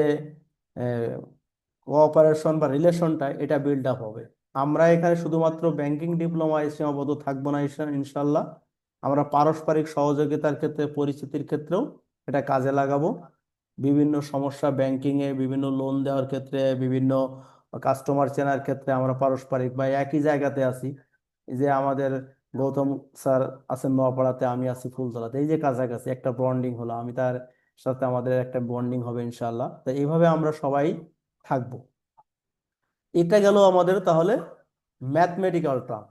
কোঅপারেশন বা রিলেশনটা, এটা বিল্ড আপ হবে। আমরা এখানে শুধুমাত্র ব্যাংকিং ডিপ্লোমায় সীমাবদ্ধ থাকবো না, ইনশাল্লাহ আমরা পারস্পরিক সহযোগিতার ক্ষেত্রে, পরিচিতির ক্ষেত্রেও এটা কাজে লাগাবো। বিভিন্ন সমস্যা ব্যাংকিংয়ে, বিভিন্ন লোন দেওয়ার ক্ষেত্রে, বিভিন্ন কাস্টমার চেনার ক্ষেত্রে আমরা পারস্পরিক বা একই জায়গাতে আছি। এই যে আমাদের গৌতম স্যার আছেন নোয়াপাড়াতে, আমি আছি ফুলতলাতে, এই যে কাছাকাছি একটা বন্ডিং হলো, আমি তার সাথে আমাদের একটা বন্ডিং হবে ইনশাল্লাহ। তো এইভাবে আমরা সবাই থাকবো। এটা গেল আমাদের তাহলে ম্যাথমেটিক্যাল টার্ম।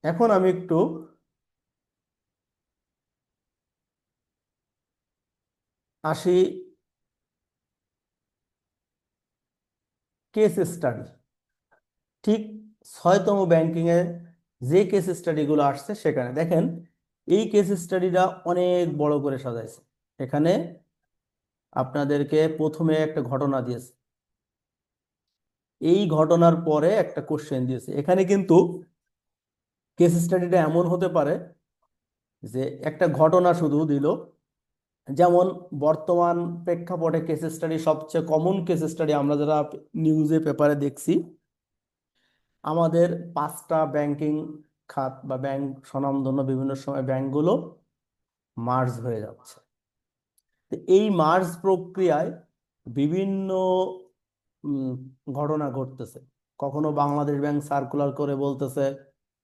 এখন আমি একটু আসি কেস স্টাডি। ঠিক 6তম ব্যাংকিং এ যে কেস স্টাডিগুলো আসছে, সেখানে দেখেন এই কেস স্টাডিটা অনেক বড় করে সাজাইছে। এখানে আপনাদেরকে প্রথমে একটা ঘটনা দিয়েছে, এই ঘটনার পরে একটা কোশ্চেন দিয়েছে। এখানে কিন্তু কেস স্টাডিটা এমন হতে পারে যে একটা ঘটনা শুধু দিল, যেমন বর্তমান প্রেক্ষাপটে কেস স্টাডি, সবচেয়ে কমন কেস স্টাডি আমরা যারা নিউজে পেপারে দেখছি, আমাদের 5টা ব্যাংকিং খাত বা ব্যাংক স্বনামধন্য বিভিন্ন সময় ব্যাংকগুলো মার্জ হয়ে যাচ্ছে। তো এই মার্জ প্রক্রিয়ায় বিভিন্ন ঘটনা ঘটতেছে। কখনো বাংলাদেশ ব্যাংক সার্কুলার করে বলতেছে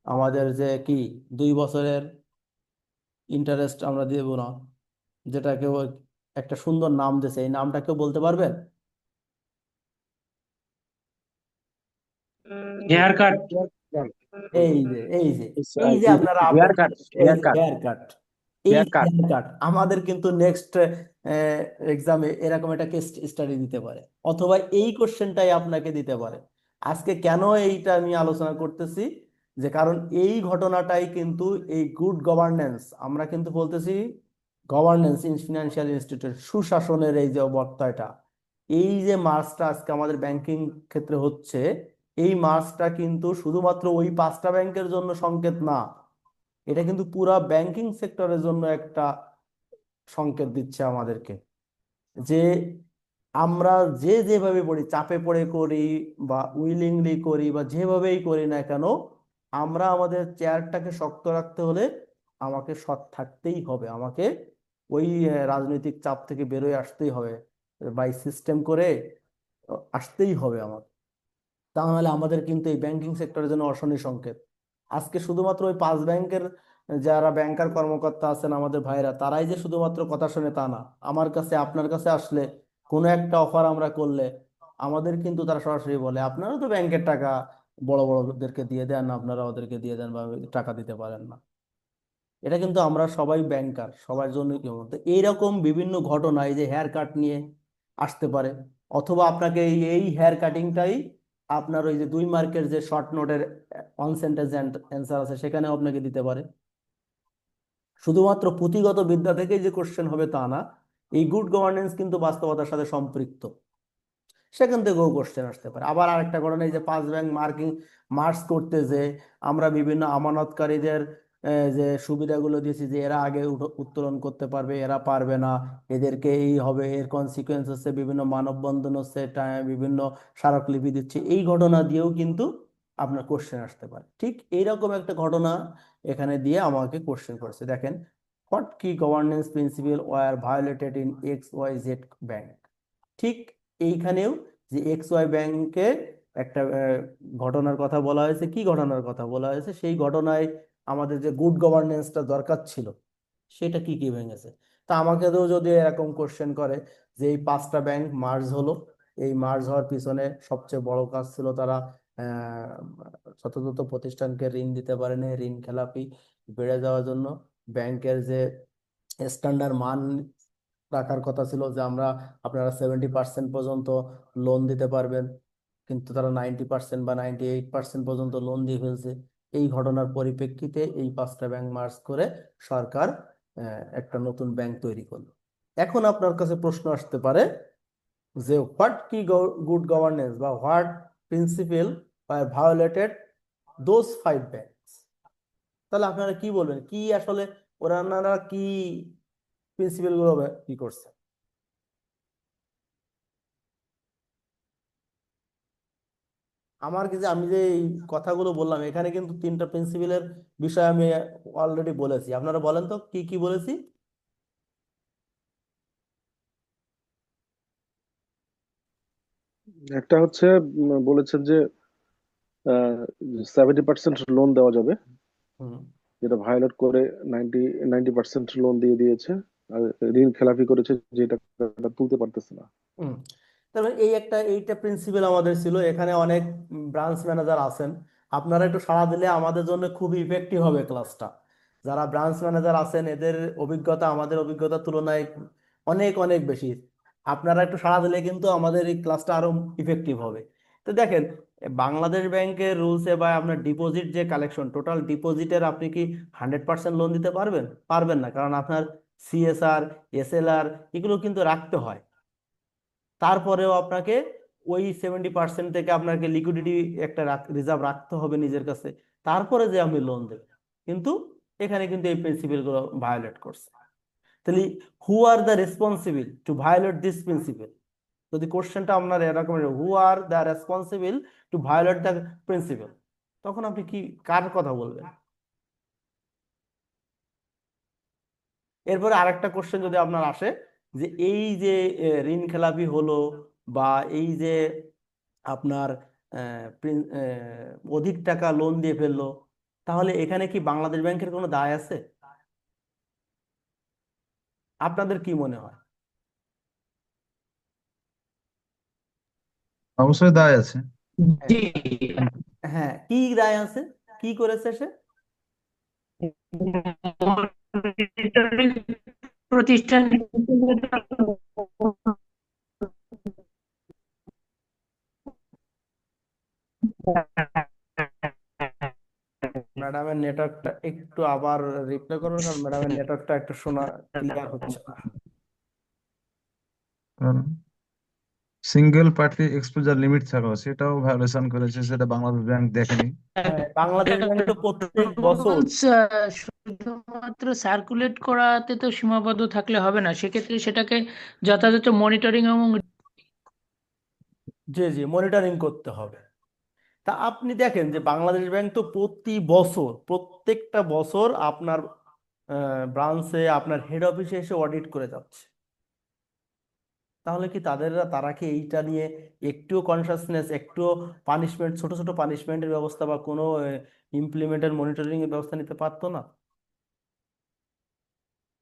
আমাদের যে কি 2 বছরের ইন্টারেস্ট আমরা দেব না, যেটা কেউ একটা সুন্দর নাম দিয়েছে, এই নামটা কেউ বলতে পারবেন? Hair cut. এই যে আপনারা hair cut, hair cut, hair cut, এই হেয়ার কাট। হেয়ার কাট আমাদের কিন্তু নেক্সট এক্সামে এরকম একটা কেস স্টাডি দিতে পারে, অথবা এই কোশ্চেনটাই আপনাকে দিতে পারে। আজকে কেন এইটা নিয়ে আলোচনা করতেছি, যে কারণ এই ঘটনাটাই কিন্তু এই গুড গভর্নেন্স, আমরা কিন্তু বলতেছি গভর্নেন্স ইন ফিনান্সিয়াল ইনস্টিটিউট, সুশাসনের এই যে বক্তব্যটা, এই যে মার্চটা আজকে আমাদের ব্যাংকিং ক্ষেত্রে হচ্ছে, এই মার্চটা কিন্তু শুধুমাত্র ওই 5টা ব্যাংকের জন্য সংকেত না, এটা কিন্তু পুরা ব্যাংকিং সেক্টরের জন্য একটা সংকেত দিচ্ছে আমাদেরকে, যে আমরা যে যেভাবে পড়ি, চাপে পড়ে করি বা উইলিংলি করি বা যেভাবেই করি না কেন, আমরা আমাদের চেয়ারটাকে শক্ত রাখতে হলে আমাকে সৎ থাকতেই হবে, আমাকে ওই রাজনৈতিক চাপ থেকে বেরোয় আসতেই হবে, বাই সিস্টেম করে আসতেই হবে আমাকে। তাহলে আমাদের কিন্তু এই ব্যাংকিং সেক্টরের জন্য অশনি সংকেত। আজকে শুধুমাত্র ওই 5 ব্যাংকের যারা ব্যাংকার কর্মকর্তা আছেন আমাদের ভাইরা, তারাই যে শুধুমাত্র কথা শুনে তা না, আমার কাছে আপনার কাছে আসলে কোনো একটা অফার আমরা করলে আমাদের কিন্তু তারা সরাসরি বলে আপনারা তো ব্যাংকের টাকা বড় বড়দেরকে দিয়ে দেন, আপনারা ওদেরকে দিয়ে দেন বা টাকা দিতে পারেন না। এটা কিন্তু আমরা সবাই ব্যাংকার, সবার জন্য কি বলতে, এইরকম বিভিন্ন ঘটনা এই যে হেয়ার কাট নিয়ে আসতে পারে, অথবা আপনাকে এই হেয়ার কাটিংটাই আপনার ওই যে 2 মার্কের যে শর্ট নোটের 1 সেন্টেন্স অ্যান্সার আছে সেখানে আপনাকে দিতে পারে। শুধুমাত্র পুঁথিগত বিদ্যা থেকেই যে কোশ্চেন হবে তা না, এই গুড গভর্নেন্স কিন্তু বাস্তবতার সাথে সম্পৃক্ত, সেখান থেকেও কোশ্চেন আসতে পারে। আবার আরেকটা ঘটনা, এই যে 5 ব্যাংক মার্জ করতে যে আমরা বিভিন্ন আমানতকারীদের যে সুবিধাগুলো দিয়েছি, যে এরা আগে উত্তোলন করতে পারবে, এরা পারবে না, এদেরকে এই হবে, এর কনসিকুয়েন্স হচ্ছে বিভিন্ন মানববন্ধন হচ্ছে, বিভিন্ন স্মারকলিপি দিচ্ছে, এই ঘটনা দিয়েও কিন্তু আপনার কোশ্চেন আসতে পারে। ঠিক এইরকম একটা ঘটনা এখানে দিয়ে আমাকে কোশ্চেন করেছে। দেখেন, হোয়াট কি governance principal were violated in XYZ bank. ঠিক এইখানেও যে XY ব্যাংকে একটা ঘটনার কথা বলা হয়েছে। কি ঘটনার কথা বলা হয়েছে? সেই ঘটনায় আমাদের যে গুড গভর্নেন্সটা দরকার ছিল, সেটা কি কি ভেঙেছে। তা আমাকে তো যদি এরকম কোশ্চেন করে যে এই 5টা ব্যাংক মার্জ হলো, এই মার্জ হওয়ার পিছনে সবচেয়ে বড় কাজ ছিল তারা শত প্রতিষ্ঠানকে ঋণ দিতে পারেনি, ঋণ খেলাপি বেড়ে যাওয়ার জন্য ব্যাংকের যে স্ট্যান্ডার্ড মান রাখার কথা ছিল, যে আপনারা 70% পর্যন্ত লোন দিতে পারবেন, কিন্তু তারা 90% বা 98% পর্যন্ত লোন দিয়ে ফেলছে। এই ঘটনার পরিপ্রেক্ষিতে এই 5টা ব্যাংক মার্জ করে সরকার একটা নতুন ব্যাংক তৈরি করলো। এখন আপনার কাছে প্রশ্ন আসতে পারে যে হোয়াট কি গুড গভর্নেন্স বা what principal violated those 5 banks. তাহলে আপনারা কি বলবেন, কি আসলে ওনারা কি প্রিন্সিপাল গুলো কি করছে? আমি যে এই কথাগুলো বললাম, এখানে কিন্তু 3টা প্রিন্সিপালের বিষয় আমি অলরেডি বলেছি। আপনারা বলেন তো কি কি বলেছি? একটা হচ্ছে বলেছেন যে 70% লোন দেওয়া যাবে, হুম যেটা ভায়োলেট করে 90% লোন দিয়ে দিয়েছে, আর ঋণ খেলাপি করেছে, যেটা তুলতে পারতেছে না। হুম তারপরে এইটা প্রিন্সিপাল আমাদের ছিল। এখানে অনেক ব্রাঞ্চ ম্যানেজার আছেন, আপনারা একটু সাড়া দিলে আমাদের জন্য খুবই ইফেক্টিভ হবে ক্লাসটা। যারা ব্রাঞ্চ ম্যানেজার আছেন, এদের অভিজ্ঞতা আমাদের অভিজ্ঞতার তুলনায় অনেক অনেক বেশি। আপনারা একটু সাড়া দিলে কিন্তু আমাদের এই ক্লাসটা আরো ইফেক্টিভ হবে। তো দেখেন, বাংলাদেশ ব্যাংকের রুলসে বা আপনার ডিপোজিট যে কালেকশন, টোটাল ডিপোজিটের আপনি কি 100% লোন দিতে পারবেন? পারবেন না, কারণ আপনার CSR, SLR এগুলো কিন্তু রাখতে হয়। তারপরেও আপনাকে ওই 70% থেকে আপনাকে লিকুইডিটি একটা রিজার্ভ রাখতে হবে নিজের কাছে, তারপরে যে আমি লোন দেব। কিন্তু এখানে কিন্তু এই প্রিন্সিপাল গুলো ভায়োলেট করছে। তাহলে who are the responsible to violate this principle? যদি কোশ্চেনটা আপনার এরকম, who are the responsible to violate the principle, তখন আপনি কি কার কথা বলবেন? এরপরে আরেকটা কোশ্চেন যদি আপনার আসে যে এই যে ঋণ খেলাপি হলো, বা এই যে আপনার অধিক টাকা লোন দিয়ে ফেললো, তাহলে এখানে কি বাংলাদেশ ব্যাংকের কোনো দায় আছে? আপনাদের কি মনে হয়? অবশ্যই দায় আছে। জি, হ্যাঁ, কি দায় আছে? কি করেছে সে? মনিটরিং প্রতিষ্ঠান ম্যাডামের নেটওয়ার্কটা একটু আবার রিপ্লে করুন, কারণ ম্যাডামের নেটওয়ার্কটা একটু শোনা ক্লিয়ার হচ্ছে না। সিঙ্গেল পার্টি এক্সপোজার লিমিট থাকা, সেটাও ভায়োলেশন করেছে, সেটা বাংলাদেশ ব্যাংক দেখেনি। হ্যাঁ, বাংলাদেশ ব্যাংক তো প্রত্যেক বছর রুলস শুধুমাত্র সার্কুলেট করাতে তো সীমাবদ্ধ থাকলে হবে না, সেক্ষেত্রে সেটাকে যথাযথ মনিটরিং এবং জি মনিটরিং করতে হবে। তা আপনি দেখেন যে বাংলাদেশ ব্যাংক তো প্রতি বছর, প্রত্যেকটা বছর আপনার ব্রাঞ্চে, আপনার হেড অফিসে এসে অডিট করে যাচ্ছে। তাহলে কি তারা কি এইটা নিয়ে একটুও কনসাসনেস, একটুও পানিশমেন্ট, ছোট ছোট পানিশমেন্টের ব্যবস্থা বা কোনো ইমপ্লিমেন্টের মনিটরিং এর ব্যবস্থা নিতে পারতো না?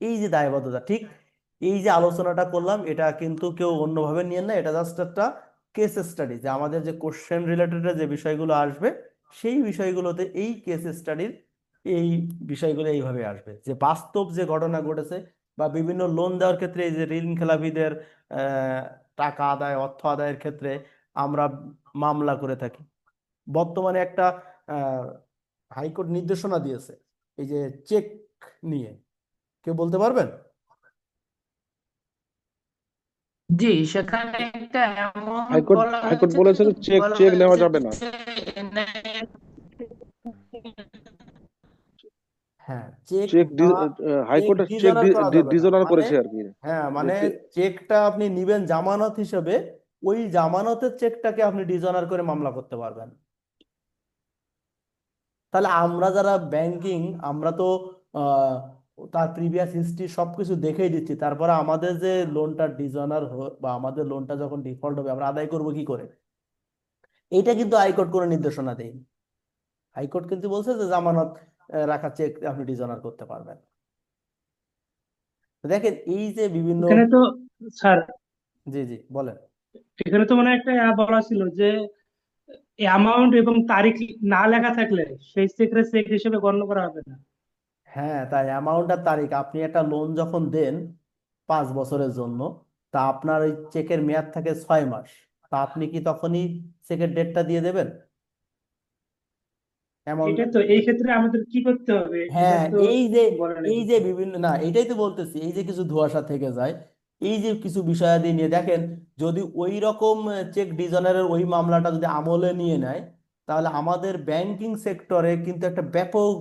এই যে দায়বদ্ধতা, ঠিক এই যে আলোচনাটা করলাম, এটা কিন্তু কেউ অন্যভাবে নিয়ে না, এটা জাস্ট একটা কেস স্টাডি, যে আমাদের যে কোশ্চেন রিলেটেড যে বিষয়গুলো আসবে, সেই বিষয়গুলোতে এই কেস স্টাডির এই বিষয়গুলো এইভাবে আসবে, যে বাস্তব যে ঘটনা ঘটেছে, বা বিভিন্ন লোন দেওয়ার ক্ষেত্রে এই যে ঋণ খেলাপিদের টাকা আদায়, অর্থ আদায়ের ক্ষেত্রে আমরা মামলা করে থাকি। বর্তমানে একটা হাইকোর্ট নির্দেশনা দিয়েছে এই যে চেক নিয়ে, কেউ বলতে পারবেন? জি, সেখানে একটা অ্যামাউন্ট হাইকোর্ট বলা হাইকোর্ট হয়েছে, বলেছে কিন্তু যে চেক বলা চেক নেওয়া হয়েছে যাবে না। যে NIN হ্যাঁ, চেক চেক নেওয়া, চেক হাইকোর্টের চেক ডিজনার করা যাবে না, ডিজনার মানে করেছে আর কি। হ্যাঁ যে মানে চেকটা আপনি নিবেন জামানত হিসেবে, ওই জামানতের চেকটাকে আপনি ডিজনার করে মামলা করতে পারবেন। তাহলে আমরা যারা ব্যাংকিং, আমরা তো আহ, তার প্রিভিয়াস হিস্ট্রি সবকিছু দেখেই দিচ্ছি, তারপরে আমাদের যে লোনটা ডিজনার বা আমাদের লোনটা যখন ডিফল্ট হবে আমরা আদায় করব কি করে? এইটা কিন্তু হাইকোর্ট কোনো নির্দেশনা দেয়নি। হাইকোর্ট কিন্তু বলছে যে জামানত রাখা চেক আপনি ডিজনার করতে পারবেন। তো দেখেন এই যে বিভিন্ন, এখানে তো স্যার, জি জি বলেন। এখানে তো মানে একটা বলা ছিল যে অ্যামাউন্ট এবং তারিখ না লেখা থাকলে সেই চেকের চেক হিসেবে গণ্য করা হবে না। হ্যাঁ, তাই অ্যামাউন্ট আর তারিখ, আপনি একটা লোন যখন দেন 5 বছরের জন্য, তা আপনার ওই চেকের মেয়াদ থাকে 6 মাস, তা আপনি কি তখনই চেকের ডেটটা দিয়ে দেবেন অ্যামাউন্ট? এটা তো এই ক্ষেত্রে আমাদের কি করতে হবে এটা হ্যাঁ, তো এই যে বলে নাই কিছু। বিভিন্ন, না এটাই তো বলতেছি, এই যে কিছু ধোঁয়াশা থেকে যায়, এই যে কিছু বিষয়াদি নিয়ে দেখেন, যদি ওই রকম চেক ডিজনারের ওই মামলাটা যদি আমলে নিয়ে নেয়, তাহলে আমাদের ব্যাংকিং সেক্টরে কিন্তু একটা ব্যাপক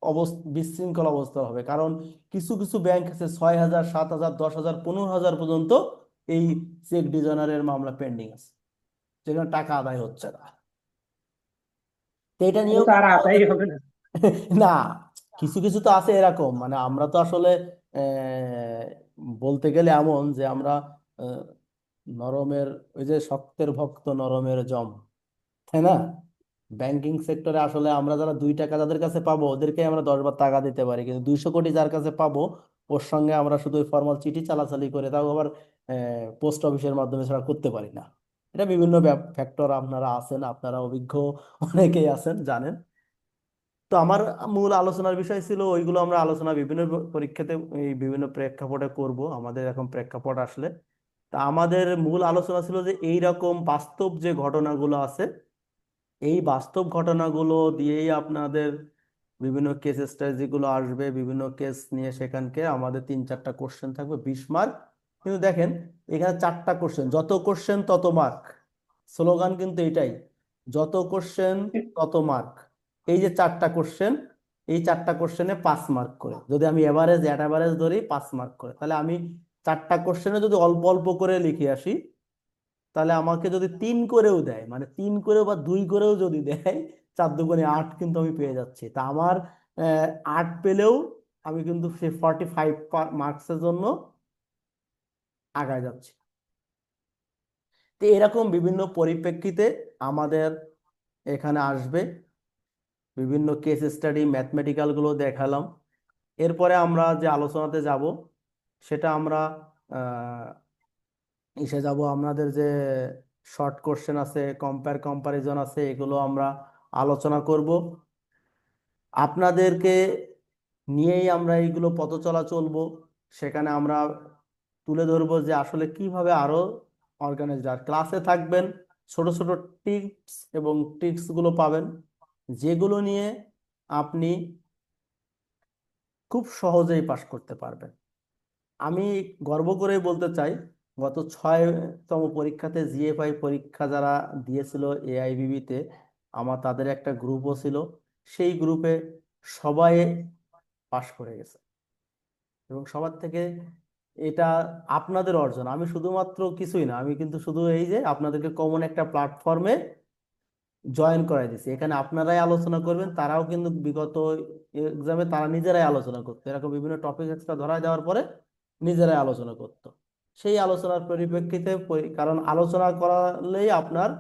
অবস্থা, বিশৃঙ্খল অবস্থা হবে। কারণ কিছু কিছু ব্যাংক আছে 6,000, 7,000, 10,000, 15,000 পর্যন্ত এই চেক ডিজনারের মামলা পেন্ডিং আছে, যেখানে টাকা আদায় হচ্ছে না। তো এটা তাহলে নিয়েও তো আর কিন্তু আদায় আমাদের হবে না। না, কিছু কিছু তো আছে এরকম, মানে আমরা তো আসলে আহ, বলতে গেলে এমন যে আমরা আহ, নরমের, ওই যে শক্তের ভক্ত নরমের জম, তাই না? ব্যাংকিং সেক্টরে আসলে আমরা যারা 2 টাকা যাদের কাছে পাবো ওদেরকে আমরা 10 বার টাকা দিতে পারি, কিন্তু 200 কোটি যার কাছে পাবো ওর সঙ্গে আমরা শুধু ফর্মাল চিঠি চালাচালি করে, তাও আবার পোস্ট অফিসের মাধ্যমে ছাড়া করতে পারি না। এটা বিভিন্ন ফ্যাক্টর, আপনারা আছেন, আপনারা অভিজ্ঞ অনেকেই আছেন, জানেন। তো আমার মূল আলোচনার বিষয় ছিল ওইগুলো, আমরা আলোচনা বিভিন্ন পরীক্ষাতে এই বিভিন্ন প্রেক্ষাপটে করব আমাদের এখন প্রেক্ষাপট আসলে। তা আমাদের মূল আলোচনা ছিল যে এই রকম বাস্তব যে ঘটনাগুলো আছে, এই বাস্তব ঘটনাগুলো দিয়েই আপনাদের বিভিন্ন কেস স্টাডিগুলো আসবে, বিভিন্ন কেস নিয়ে সেখানকে আমাদের 3-4টা কোশ্চেন থাকবে 20 মার্ক। কিন্তু দেখেন এখানে 4টা কোশ্চেন, যত কোশ্চেন তত মার্ক, স্লোগান কিন্তু এটাই, যত কোশ্চেন তত মার্ক। এই যে 4টা কোশ্চেন, এই 4টা কোশ্চেনে 5 মার্ক করে, যদি আমি অ্যাভারেজ ধরি 5 মার্ক করে, তাহলে আমি 4টা কোশ্চেনে যদি অল্প অল্প করে লিখে আসি, তাহলে আমাকে যদি 3 করেও দেয়, মানে 3 করেও বা 2 করেও যদি দেয়, 4 × 2 = 8 কিন্তু আমি পেয়ে যাচ্ছি। তা আমার 8 পেলেও আমি কিন্তু সে 45 মার্কসের জন্য আগায় যাচ্ছি। তো এরকম বিভিন্ন পরিপ্রেক্ষিতে আমাদের এখানে আসবে বিভিন্ন কেস স্টাডি, ম্যাথমেটিক্যাল গুলো দেখালাম। এরপরে আমরা যে আলোচনাতে যাব সেটা আমরা এসে যাব আমাদের যে শর্ট কোশ্চেন আছে, কম্পারিজন আছে, এগুলো আমরা আলোচনা করব। আপনাদেরকে নিয়েই আমরা এইগুলো পথ চলা চলবো। সেখানে আমরা তুলে ধরবো যে আসলে কিভাবে আরো অর্গানাইজড, আর ক্লাসে থাকবেন ছোট ছোট টিপস এবং ট্রিক্স গুলো পাবেন, যেগুলো নিয়ে আপনি খুব সহজেই পাশ করতে পারবেন। আমি গর্ব করে বলতে চাই, গত 6তম পরীক্ষাতে জিএফআই পরীক্ষা যারা দিয়েছিল এআইবিবিতে, আমার তাদের একটা গ্রুপও ছিল, সেই গ্রুপে সবাই পাশ করে গেছে। এবং সবার থেকে এটা আপনাদের অর্জন, আমি শুধুমাত্র কিছুই না, আমি কিন্তু শুধু এই যে আপনাদেরকে কমন একটা প্ল্যাটফর্মে জয়েন করাই দিছি, এখানে আপনারাই আলোচনা করবেন, তারাও কিন্তু বিগত এক্সামে তারা নিজেরাই আলোচনা করতো, এরকম বিভিন্ন টপিক এক্সট্রা ধরা দেওয়ার পরে নিজেরাই আলোচনা করতো। সেই আলোচনার পরিপ্রেক্ষিতে কারণ আলোচনা করালেই আপনার,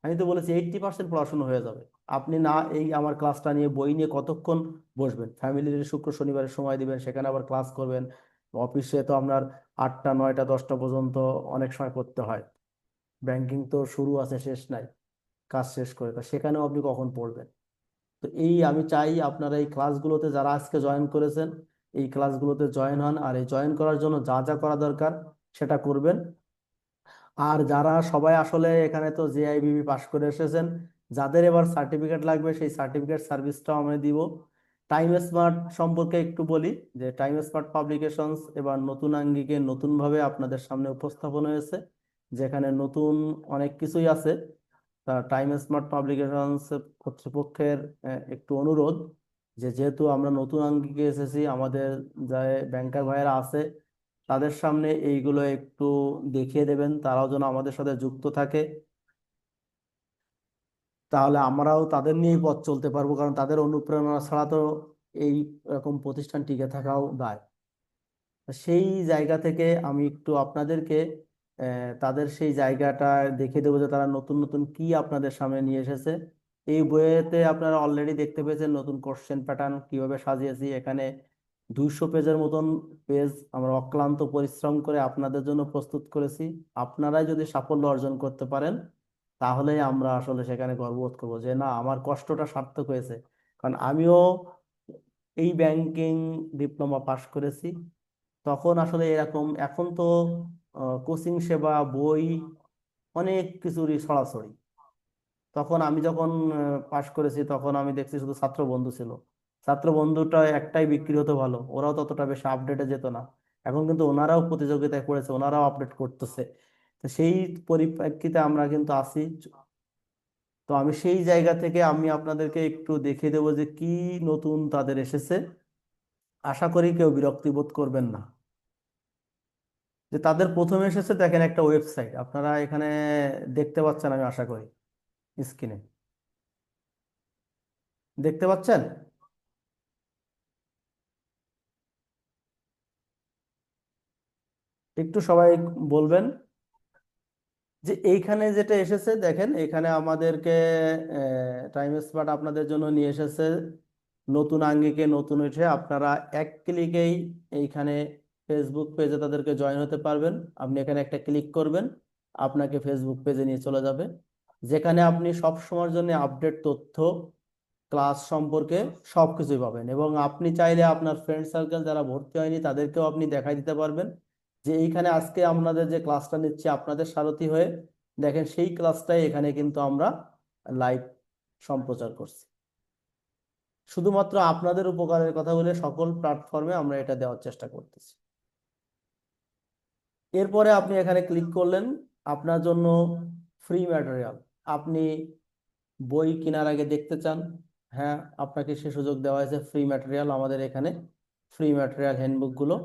আমি তো বলেছি 80% পড়াশোনা হয়ে যাবে। আপনি না এই আমার ক্লাসটা নিয়ে বই নিয়ে কতক্ষণ বসবেন, ফ্যামিলির শুক্র শনিবারের সময় দিবেন, সেখানে আবার ক্লাস করবেন, অফিসে তো আপনার 8টা 9টা 10টা পর্যন্ত অনেক সময় করতে হয়, ব্যাংকিং তো শুরু আছে শেষ নাই, কাজ শেষ করে, তা সেখানেও আপনি কখন পড়বেন? তো এই আমি চাই আপনারা এই ক্লাসগুলোতে যারা আজকে জয়েন করেছেন, এই ক্লাসগুলোতে জয়েন হন, আর এই জয়েন করার জন্য যা যা করা দরকার সেটা করবেন। আর যারা সবাই আসলে এখানে তো জেআইবিবি পাশ করে এসেছেন, যাদের এবার সার্টিফিকেট লাগবে সেই সার্টিফিকেট সার্ভিসটাও আমি দিব। টাইম স্মার্ট সম্পর্কে একটু বলি যে টাইম স্মার্ট পাবলিকেশনস এবার নতুন আঙ্গিকে নতুনভাবে আপনাদের সামনে উপস্থাপন হয়েছে, যেখানে নতুন অনেক কিছুই আছে। তা টাইম স্মার্ট পাবলিকেশনস কর্তৃপক্ষের একটু অনুরোধ যে যেহেতু আমরা নতুন আঙ্গিকে এসেছি, আমাদের যে ব্যাংকার ভাইয়েরা আছে তাদের সামনে এইগুলো একটু দেখিয়ে দেবেন, তারাও যেন আমাদের সাথে যুক্ত থাকে, তাহলে আমরাও তাদের নিয়েই পথ চলতে পারবো, কারণ তাদের অনুপ্রেরণা ছাড়া তো এই রকম প্রতিষ্ঠান টিকে থাকাও দায়। সেই জায়গা থেকে আমি একটু আপনাদেরকে তাদের সেই জায়গাটা দেখিয়ে দেবো যে তারা নতুন নতুন কি আপনাদের সামনে নিয়ে এসেছে। এই বইয়েতে আপনারা অলরেডি দেখতে পেয়েছেন নতুন কোশ্চেন প্যাটার্ন কিভাবে সাজিয়েছি। এখানে 200 পেজের মতন পেজ আমরা অক্লান্ত পরিশ্রম করে আপনাদের জন্য প্রস্তুত করেছি। আপনারাই যদি সাফল্য অর্জন করতে পারেন তাহলেই আমরা আসলে সেখানে গর্ববোধ করবো যে না, আমার কষ্টটা সার্থক হয়েছে। কারণ আমিও এই ব্যাংকিং ডিপ্লোমা পাশ করেছি, তখন আসলে এরকম, এখন তো কোচিং সেবা, বই, অনেক কিছুরই ছড়াছড়ি। তখন আমি যখন পাশ করেছি তখন আমি দেখছি শুধু ছাত্র বন্ধু ছিল। ছাত্র বন্ধুটা একটাই বিক্রি হতো ভালো, ওরাও ততটা বেশি আপডেটে যেত না। এখন কিন্তু ওনারাও প্রতিযোগিতায় পড়েছে, ওনারাও আপডেট করতেছে। তো সেই পরিপ্রেক্ষিতে আমরা কিন্তু আছি। তো আমি সেই জায়গা থেকে আমি আপনাদেরকে একটু দেখিয়ে দেবো যে কি নতুন তাদের এসেছে। আশা করি কেউ বিরক্তি বোধ করবেন না। যে তাদের প্রথমে এসেছে দেখেন একটা ওয়েবসাইট, আপনারা এখানে দেখতে পাচ্ছেন, আমি আশা করি স্ক্রিনে দেখতে পাচ্ছেন। একটু সবাই বলবেন যে এইখানে যেটা এসেছে দেখেন, এখানে আমাদেরকে টাইম স্মার্ট আপনাদের জন্য নিয়ে এসেছে নতুন আঙ্গিকে নতুন উঠে। আপনারা এক ক্লিকেই এইখানে ফেসবুক পেজে তাদেরকে জয়েন হতে পারবেন। আপনি এখানে একটা ক্লিক করবেন, আপনাকে ফেসবুক পেজে নিয়ে চলে যাবে, যেখানে আপনি সব সময়ের জন্য আপডেট তথ্য, ক্লাস সম্পর্কে সবকিছুই পাবেন। এবং আপনি চাইলে আপনার ফ্রেন্ড সার্কেল যারা ভর্তি হয়নি তাদেরকেও আপনি দেখাই দিতে পারবেন যে এইখানে আজকে আপনাদের যে ক্লাসটা নিচ্ছি আপনাদের সারথি হয়ে, দেখেন সেই ক্লাসটাই এখানে কিন্তু আমরা লাইভ সম্প্রচার করছি। শুধুমাত্র আপনাদের উপকারের কথা বলে সকল প্ল্যাটফর্মে আমরা এটা দেওয়ার চেষ্টা করতেছি। এরপরে আপনি এখানে ক্লিক করলেন, আপনার জন্য ফ্রি ম্যাটেরিয়াল। আপনি বই কেনার আগে দেখতে চান, হ্যাঁ আপনাকে সে সুযোগ দেওয়া হয়েছে। ফ্রি ম্যাটেরিয়াল আমাদের এখানে, ফ্রি ম্যাটেরিয়াল হ্যান্ডবুকগুলো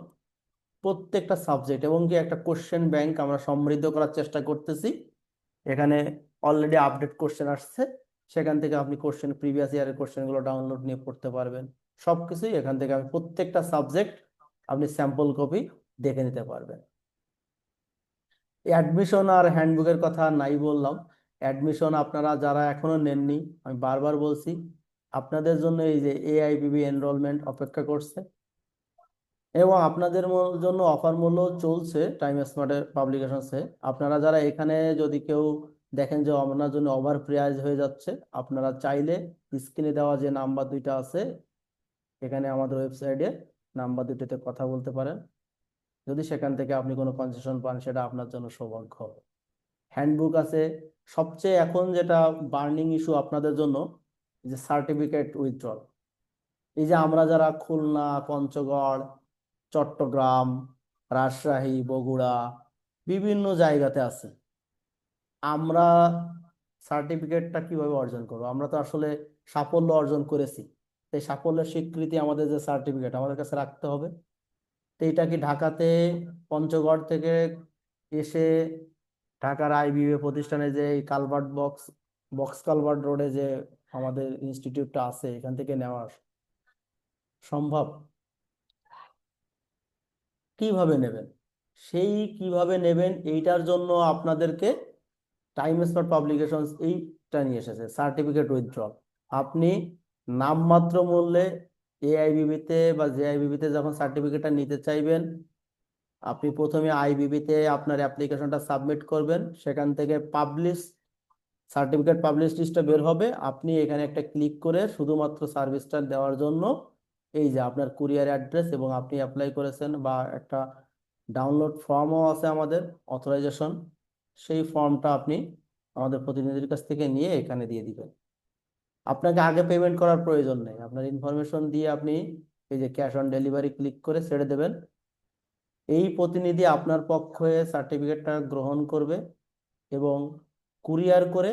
প্রত্যেকটা সাবজেক্ট, এবং কি একটা কোশ্চেন ব্যাংক আমরা সমৃদ্ধ করার চেষ্টা করতেছি। এখানে অলরেডি আপডেট কোশ্চেন আসছে, সেখান থেকে আপনি কোশ্চেন, প্রিভিয়াস ইয়ারের কোশ্চেনগুলো ডাউনলোড নিয়ে পড়তে পারবেন। সবকিছুই এখান থেকে আমি প্রত্যেকটা সাবজেক্ট আপনি স্যাম্পল কপি দেখে নিতে পারবেন। অ্যাডমিশন আর হ্যান্ডবুকের কথা নাই বললাম। অ্যাডমিশন আপনারা যারা এখনো নেননি, আমি বারবার বলছি আপনাদের জন্য এই যে এআইবিবি এনরোলমেন্ট অপেক্ষা করছে, এবং আপনাদের জন্য অফার মূল্য চলছে টাইম স্মার্টের পাবলিকেশনসে। আপনারা যারা এখানে যদি কেউ দেখেন যে আপনার জন্য ওভার প্রাইস হয়ে যাচ্ছে, আপনারা চাইলে স্ক্রিনে দেওয়া যে নাম্বার দুইটা আছে এখানে আমাদের ওয়েবসাইটে, নাম্বার দুটোতে কথা বলতে পারেন। যদি সেখান থেকে আপনি কোনো কনসেশন পান সেটা আপনার জন্য সৌভাগ্য হবে। হ্যান্ডবুক আছে। সবচেয়ে এখন যেটা বার্নিং ইস্যু আপনাদের জন্য, যে সার্টিফিকেট উইথড্রল। এই যে আমরা যারা খুলনা, পঞ্চগড়, চট্টগ্রাম, রাজশাহী, বগুড়া বিভিন্ন জায়গাতে আছে, আমরা সার্টিফিকেটটা কিভাবে অর্জন করবো? আমরা তো আসলে সাফল্য অর্জন করেছি, সেই সাফল্যের স্বীকৃতি আমাদের যে সার্টিফিকেট আমাদের কাছে রাখতে হবে। তো এটা কি ঢাকাতে পঞ্চগড় থেকে এসে ঢাকার আইবিএ প্রতিষ্ঠানে যে কালভার্ট বক্স কালভার্ট রোডে যে আমাদের ইনস্টিটিউটটা আছে এখান থেকে নেওয়া সম্ভব? কিভাবে নেবেন? সেই কিভাবে নেবেন এইটার জন্য আপনাদেরকে টাইম স্মার্ট পাবলিকেশনস এইটা নিয়ে এসেছে, সার্টিফিকেট উইথড্রল। আপনি নামমাত্র মূল্যে এআইবিবিতে বা জেআইবিবিতে যখন সার্টিফিকেটটা নিতে চাইবেন, আপনি প্রথমে আইবিবিতে আপনার অ্যাপ্লিকেশনটা সাবমিট করবেন, সেখান থেকে পাবলিশ সার্টিফিকেট পাবলিশ লিস্টটা বের হবে। আপনি এখানে একটা ক্লিক করে শুধুমাত্র সার্ভিসটা দেওয়ার জন্য এই যে আপনার কুরিয়ার অ্যাড্রেস, এবং আপনি অ্যাপ্লাই করেছেন, বা একটা ডাউনলোড ফর্মও আছে আমাদের অথরাইজেশন, সেই ফর্মটা আপনি আমাদের প্রতিনিধির কাছ থেকে নিয়ে এখানে দিয়ে দিবেন। আপনাকে আগে পেমেন্ট করার প্রয়োজন নেই, আপনার ইনফরমেশন দিয়ে আপনি এই যে ক্যাশ অন ডেলিভারি ক্লিক করে ছেড়ে দেবেন। এই প্রতিনিধি আপনার পক্ষে সার্টিফিকেটটা গ্রহণ করবে এবং কুরিয়ার করে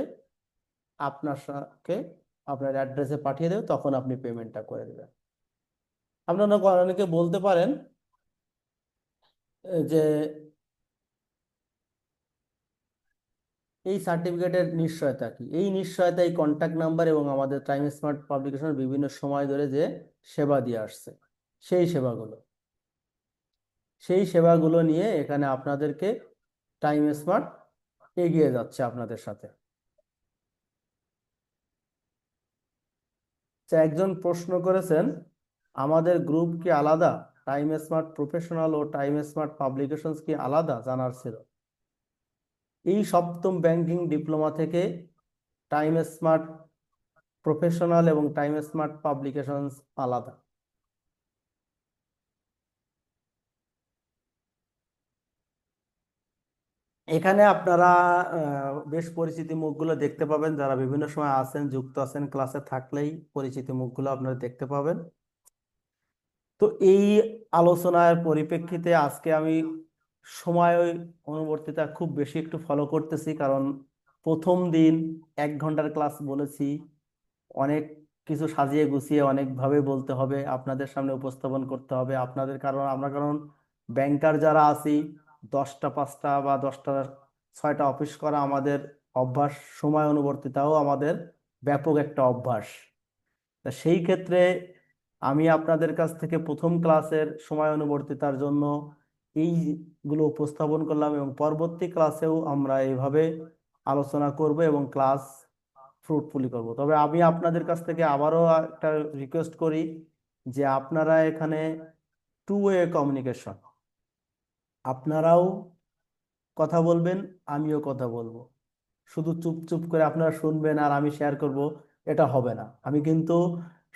আপনার সাথে আপনার অ্যাড্রেসে পাঠিয়ে দেবে, তখন আপনি পেমেন্টটা করে দেবেন। আপনারা অনেকে বলতে পারেন যে এই সার্টিফিকেটের নিশ্চয়তা কি? এই নিশ্চয়তা এই কন্ট্যাক্ট নাম্বার এবং আমাদের টাইম স্মার্ট পাবলিকেশন বিভিন্ন সময় ধরে যে সেবা দিয়ে আসছে সেই সেবাগুলো নিয়ে এখানে আপনাদেরকে টাইম স্মার্ট এগিয়ে যাচ্ছে আপনাদের সাথে। একজন প্রশ্ন করেছেন আমাদের গ্রুপ কি আলাদা, টাইম স্মার্ট প্রফেশনাল ও টাইম স্মার্ট পাবলিকেশনস কি আলাদা, জানার ছিল। এই সপ্তম ব্যাংকিং ডিপ্লোমা থেকে টাইম স্মার্ট প্রফেশনাল এবং টাইম স্মার্ট পাবলিকেশনস আলাদা। এখানে আপনারা বেশ পরিচিতি মুখগুলো দেখতে পাবেন, যারা বিভিন্ন সময় আছেন, যুক্ত আছেন, ক্লাসে থাকলেই পরিচিতি মুখগুলো আপনারা দেখতে পাবেন। তো এই আলোচনার পরিপ্রেক্ষিতে আজকে আমি সময় অনুবর্তিতা খুব বেশি একটু ফলো করতেছি, কারণ প্রথম দিন 1 ঘন্টার ক্লাস বলেছি, অনেক কিছু সাজিয়ে গুছিয়ে অনেকভাবে বলতে হবে, আপনাদের সামনে উপস্থাপন করতে হবে আপনাদের, কারণ ব্যাংকার যারা আছি 10টা 5টা বা 10টা 6টা অফিস করা আমাদের অভ্যাস, সময় অনুবর্তিতাও আমাদের ব্যাপক একটা অভ্যাস। তা সেই ক্ষেত্রে আমি আপনাদের কাছ থেকে প্রথম ক্লাসের সময় অনুবর্তিতার জন্য এইগুলো উপস্থাপন করলাম এবং পরবর্তী ক্লাসেও আমরা এইভাবে আলোচনা করব এবং ক্লাস ফ্রুটফুলি করব। তবে আমি আপনাদের কাছ থেকে আবারও একটা রিকোয়েস্ট করি যে আপনারা এখানে টু ওয়ে কমিউনিকেশন, আপনারাও কথা বলবেন, আমিও কথা বলবো। শুধু চুপ চুপ করে আপনারা শুনবেন আর আমি শেয়ার করব, এটা হবে না। আমি কিন্তু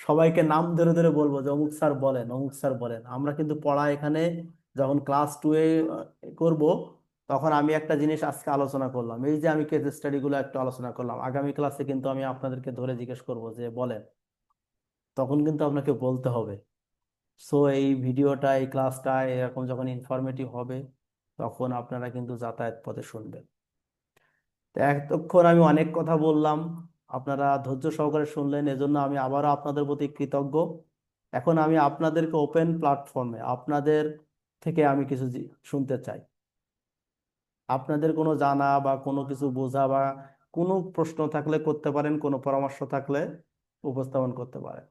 সবাইকে নাম ধরে ধরে বলবো যে অমুক স্যার বলেন, অমুক স্যার বলেন। আমরা কিন্তু পড়া এখানে যখন ক্লাস 2-এ করব, তখন আমি একটা জিনিস আজকে আলোচনা করলাম, এই যে আমি কেস স্টাডিগুলো একটু আলোচনা করলাম, আগামী ক্লাসে কিন্তু আমি আপনাদেরকে ধরে জিজ্ঞেস করব যে বলেন, তখন কিন্তু আপনাকে বলতে হবে। সো এই ভিডিওটা, এই ক্লাসটা এরকম যখন ইনফরমেটিভ হবে, তখন আপনারা কিন্তু যাতায়াত পথে শুনবেন। তো এতক্ষণ আমি অনেক কথা বললাম, আপনারা ধৈর্য সহকারে শুনলেন, এজন্য আমি আবারও আপনাদের প্রতি কৃতজ্ঞ। এখন আমি আপনাদেরকে ওপেন প্ল্যাটফর্মে আপনাদের থেকে আমি কিছু শুনতে চাই। আপনাদের কোনো জানা বা কোনো কিছু বোঝা বা কোনো প্রশ্ন থাকলে করতে পারেন, কোনো পরামর্শ থাকলে উপস্থাপন করতে পারেন।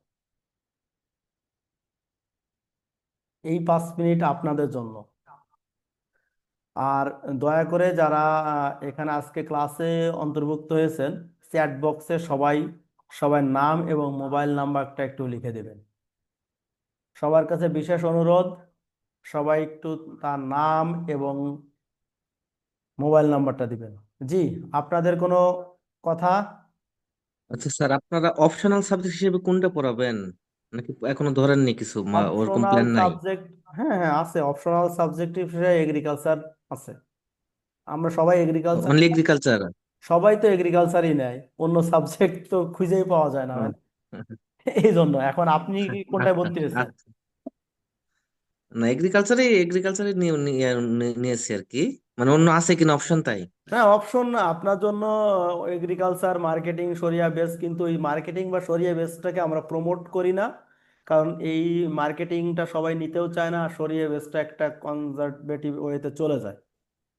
এই 5 মিনিট আপনাদের জন্য। আর দয়া করে যারা এখানে আজকে ক্লাসে অন্তর্ভুক্ত হয়েছেন, চ্যাট বক্সে সবার নাম এবং মোবাইল নাম্বারটা একটু লিখে দেবেন। সবার কাছে বিশেষ অনুরোধ, সবাই একটু তার নাম এবং মোবাইল নাম্বারটা দিবেন। জি, আপনাদের কোনো কথা? আচ্ছা স্যার, আপনারা অপশনাল সাবজেক্ট হিসেবে কোনটা পড়াবেন, নাকি এখনো ধরেননি কিছু ওরকম অপশনাল প্ল্যান নাই? সাবজেক্ট, হ্যাঁ হ্যাঁ আছে, অপশনাল সাবজেক্ট হিসেবে এগ্রিকালচার আছে। আমরা সবাই এগ্রিকালচার, অনলি এগ্রিকালচার? সবাই তো এগ্রিকালচারই নেয়, অন্য সাবজেক্ট তো খুঁজেই পাওয়া যায় না। এই জন্য এখন আপনি কি কোনটায় ভর্তি হয়েছেন? আচ্ছা, না এগ্রিকালচারে নিয়েছি আর কি, মানে অন্য আছে কিনা অপশন তাই। হ্যাঁ, অপশন আপনার জন্য এগ্রিকালচার, মার্কেটিং, সরিয়া বেস, কিন্তু এই মার্কেটিং বা সরিয়া বেসটাকে আমরা প্রমোট করি না, কারণ এই মার্কেটিংটা সবাই নিতেও চায় না, আর সরিয়া বেসটা একটা কনজারভেটিভ ওয়েতে চলে যায়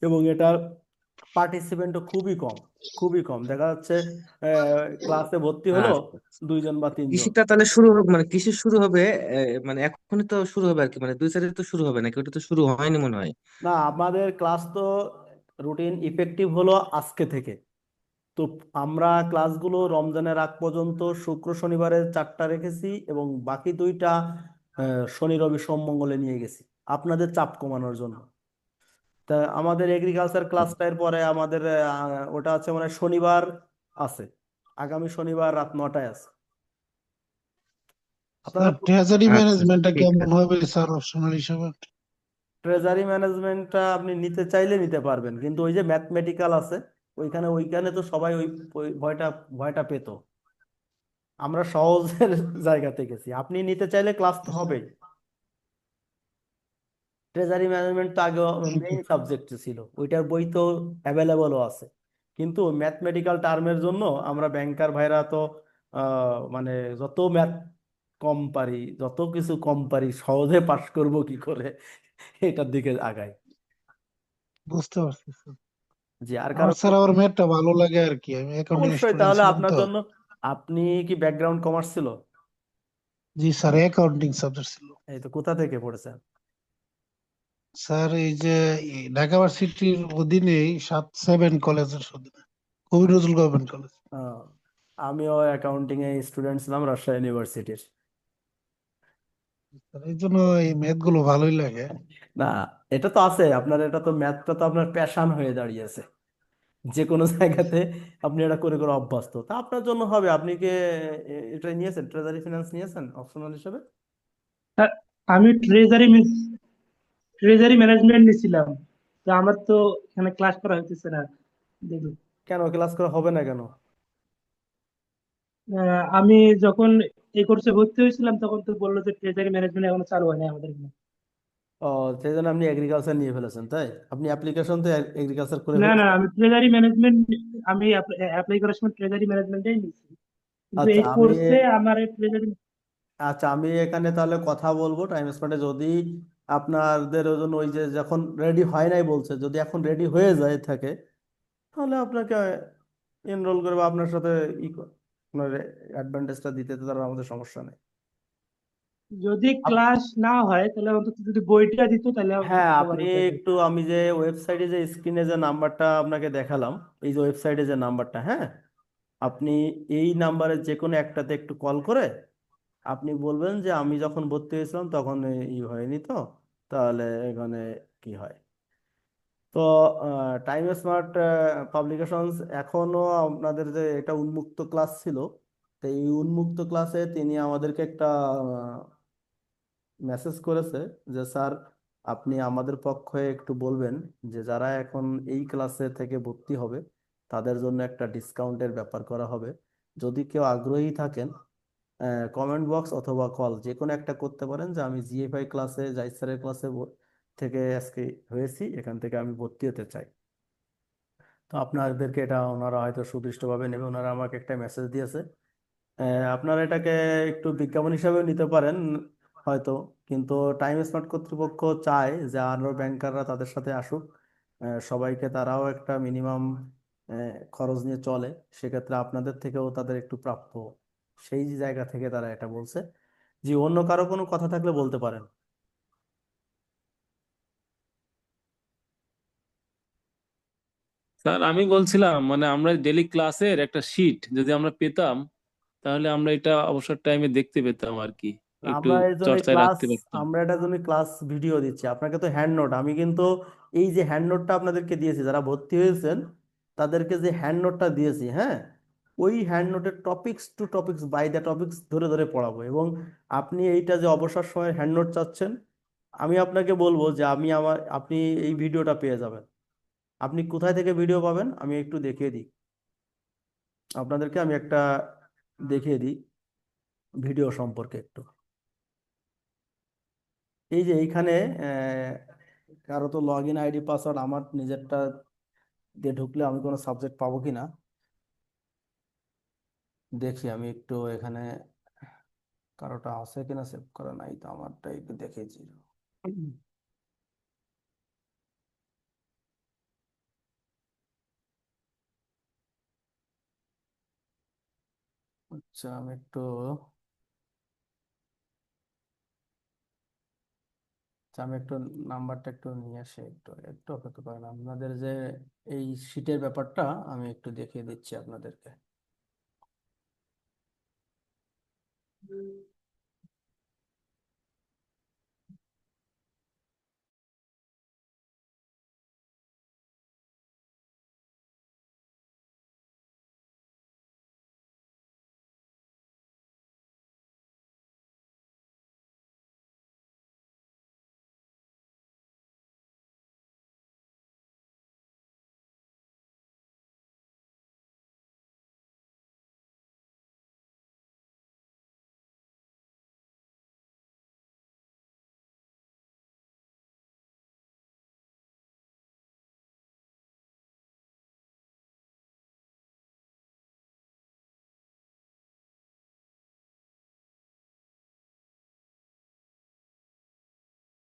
এবং এটার পার্টিসিপেন্টও খুবই কম, খুবই কম। দেখা যাচ্ছে ক্লাসে ভর্তি হলো আচ্ছা, 2 জন বা 3 জন। কৃষিটা তাহলে শুরু হবে, মানে কৃষি শুরু হবে মানে এখনই তো শুরু হবে আর কি, মানে 2 তারিখ তো শুরু হবে নাকি? ওটা তো শুরু হয়নি মনে হয়। না, আমাদের ক্লাস তো রুটিন ইফেক্টিভ হলো আজকে থেকে। তো আমরা ক্লাসগুলো রমজানের আগ পর্যন্ত শুক্র শনিবারে 4টা রেখেছি এবং বাকি 2টা শনি রবি সোম মঙ্গলে নিয়ে গেছি আপনাদের চাপ কমানোর জন্য। তা আমাদের এগ্রিকালচার ক্লাসটার পরে আমাদের ওটা আছে মানে শনিবার আছে, আগামী শনিবার রাত 9টায় আছে। আপনারা স্যার ট্রেজারি আচ্ছা, ম্যানেজমেন্টটা ঠিক কেমন আছে। হবে স্যার অপশনাল হিসেবে? ট্রেজারি ম্যানেজমেন্টটা আপনি নিতে চাইলে নিতে পারবেন, কিন্তু ওই যে ম্যাথমেটিক্যাল আছে, ওইখানে তো সবাই ওই ওই ভয়টা পেতো। আমরা সহজের জায়গাতে গেছি, আপনি নিতে চাইলে ক্লাস তো হবেই। ট্রেজারি ম্যানেজমেন্ট তো আগে মেইন সাবজেক্ট ছিল, ওইটার বই তো অ্যাভেলেবলও আছে। কিন্তু ম্যাথমেটিক্যাল টার্মের জন্য আমরা ব্যাংকার ভাইরা তো মানে যত ম্যাথ কম পারি, যত কিছু কম পারি, সহজে পাশ করব কি করে এটার দিকে আগাই। বুঝতে পারছি স্যার। জি, আর আমার কারো স্যার কোনো আবার ম্যাথটা ভালো লাগে আর কি, আমি অ্যাকাউন্টিং অবশ্যই, স্টুডেন্ট তাহলে ছিলাম আপনার তো। জন্য, আপনি কি ব্যাকগ্রাউন্ড কমার্স ছিল? জি স্যার, অ্যাকাউন্টিং সাবজেক্ট ছিল। এই তো, কোথা থেকে পড়েছেন? স্যার এই যে এই ঢাকা ভার্সিটির অধীনেই 7 কলেজের অধীনে, কবি নজরুল গভর্নমেন্ট কলেজ। আহ, আমিও অ্যাকাউন্টিং এ স্টুডেন্ট ছিলাম রাজশাহী ইউনিভার্সিটির। এই জন্য এই ম্যাথ গুলো ভালোই লাগে। না, এটা তো আছে আপনার, এটা তো ম্যাথটা তো আপনার প্যাশন হয়ে দাঁড়িয়েছে যে কোনো জায়গাতে, আপনি এটা করে করে অভ্যস্ত, তা আপনার জন্য হবে। আপনি কি এটা নিয়েছেন, ট্রেজারি ফিনান্স নিয়েছেন অপশনাল হিসেবে? আর আমি ট্রেজারি ম্যানেজমেন্ট নিছিলাম, তো আমার তো এখানে ক্লাস করা হইতেছে না দেখুন। কেন ক্লাস করা হবে না কেন? আমি যখন এই কোর্সে ভর্তি হয়েছিলাম তখন তো বললো যে ট্রেজারি ম্যানেজমেন্ট এখনো চালু হয় না আমাদের এখানে। ও, সেই জন্য আপনি এগ্রিকালচার নিয়ে ফেলেছেন, তাই? আপনি অ্যাপ্লিকেশন তো এগ্রিকালচার করে না না, ফেলেছেন। আমি ট্রেজারি ম্যানেজমেন্ট, আমি অ্যাপ্লাই করার সময় ট্রেজারি ম্যানেজমেন্টেই নিছি, কিন্তু আচ্ছা এই আমি কোর্সে আমার ট্রেজারি। আচ্ছা আমি এখানে তাহলে কথা বলবো টাইম স্পেন্ডে, যদি আপনাদের ওই জন্য ওই যে যখন রেডি হয় নাই বলছে, যদি এখন রেডি হয়ে যায় থাকে, তাহলে আপনাকে এনরোল করবে আপনার সাথে, ই আপনার অ্যাডভান্টেজটা দিতে তো তার আমাদের সমস্যা নেই। যদি আপ- ক্লাস না হয় তাহলে অন্তত যদি বইটা দিত তাহলে অন্তত হ্যাঁ, দেওয়ার আপনি হতো আর কি। একটু, আমি যে ওয়েবসাইটে যে স্ক্রিনে যে নাম্বারটা আপনাকে দেখালাম, এই যে ওয়েবসাইটে যে নাম্বারটা, হ্যাঁ, আপনি এই নাম্বারে যে কোনো একটাতে একটু কল করে আপনি বলবেন যে আমি যখন ভর্তি হয়েছিলাম তখন ই হয়নি, তো তাহলে এখানে কি হয়। তো টাইম স্মার্ট পাবলিকেশনস এখনো আপনাদের যে এটা উন্মুক্ত ক্লাস ছিল, তো এই উন্মুক্ত ক্লাসে তিনি আমাদেরকে একটা মেসেজ করেছে যে স্যার, আপনি আমাদের পক্ষে একটু বলবেন যে যারা এখন এই ক্লাসে থেকে ভর্তি হবে তাদের জন্য একটা ডিসকাউন্টের ব্যাপার করা হবে। যদি কেউ আগ্রহী থাকেন, কমেন্ট বক্স অথবা কল যে কোনো একটা করতে পারেন যে আমি জিএফআই ক্লাসে, জাহিদ স্যারের ক্লাসে থেকে আজকে হয়েছি, এখান থেকে আমি ভর্তি হতে চাই। তো আপনাদেরকে এটা ওনারা হয়তো সুদৃষ্টভাবে নেবে, ওনারা আমাকে একটা মেসেজ দিয়েছে। আপনারা এটাকে একটু বিজ্ঞাপন হিসাবেও নিতে পারেন হয়তো, কিন্তু টাইম স্মার্ট কর্তৃপক্ষ চায় যে আরো ব্যাংকাররা তাদের সাথে আসুক, সবাইকে, তারাও একটা মিনিমাম খরচ নিয়ে চলে, সেক্ষেত্রে আপনাদের থেকেও তাদের একটু প্রাপ্য, সেই জায়গা থেকে তারা এটা বলছে। জি, অন্য কারো কোনো কথা থাকলে বলতে পারেন। স্যার আমি বলছিলাম মানে আমরা ডেলি ক্লাসের একটা শিট যদি আমরা পেতাম, তাহলে আমরা এটা অবসর টাইমে দেখতে পেতাম আর কি, একটু আমরা এর জন্য চর্চায় ক্লাস রাখতে পারতাম। আমরা এটার জন্য ক্লাস ভিডিও দিচ্ছি আপনাকে, তো হ্যান্ড নোট আমি কিন্তু এই যে হ্যান্ড নোটটা আপনাদেরকে দিয়েছি যারা ভর্তি হয়েছেন, তাদেরকে যে হ্যান্ড নোটটা দিয়েছি, হ্যাঁ, ওই হ্যান্ড নোটের topics to topics by the topics ধরে ধরে পড়াবো। এবং আপনি এইটা যে অবসর সময়ের হ্যান্ড নোট চাচ্ছেন, আমি আপনাকে বলবো যে আপনি এই ভিডিওটা পেয়ে যাবেন। আপনি কোথায় থেকে ভিডিও পাবেন আমি একটু দেখিয়ে দিই আপনাদেরকে, আমি একটা দেখিয়ে দিই ভিডিও সম্পর্কে একটু। এই যে এইখানে কারো তো লগ ইন আইডি পাসওয়ার্ড, আমার নিজেরটা দিয়ে ঢুকলে আমি কোনো সাবজেক্ট পাবো কিনা দেখি, আমি একটু এখানে কারোটা আছে কিনা, সেভ করা নাই তো, আমারটা একটু দেখেছি। আচ্ছা আমি একটু নাম্বারটা একটু নিয়ে আসি, একটু একটু অপেক্ষা করেন। আপনাদের যে এই শীটের ব্যাপারটা আমি একটু দেখিয়ে দিচ্ছি আপনাদেরকে।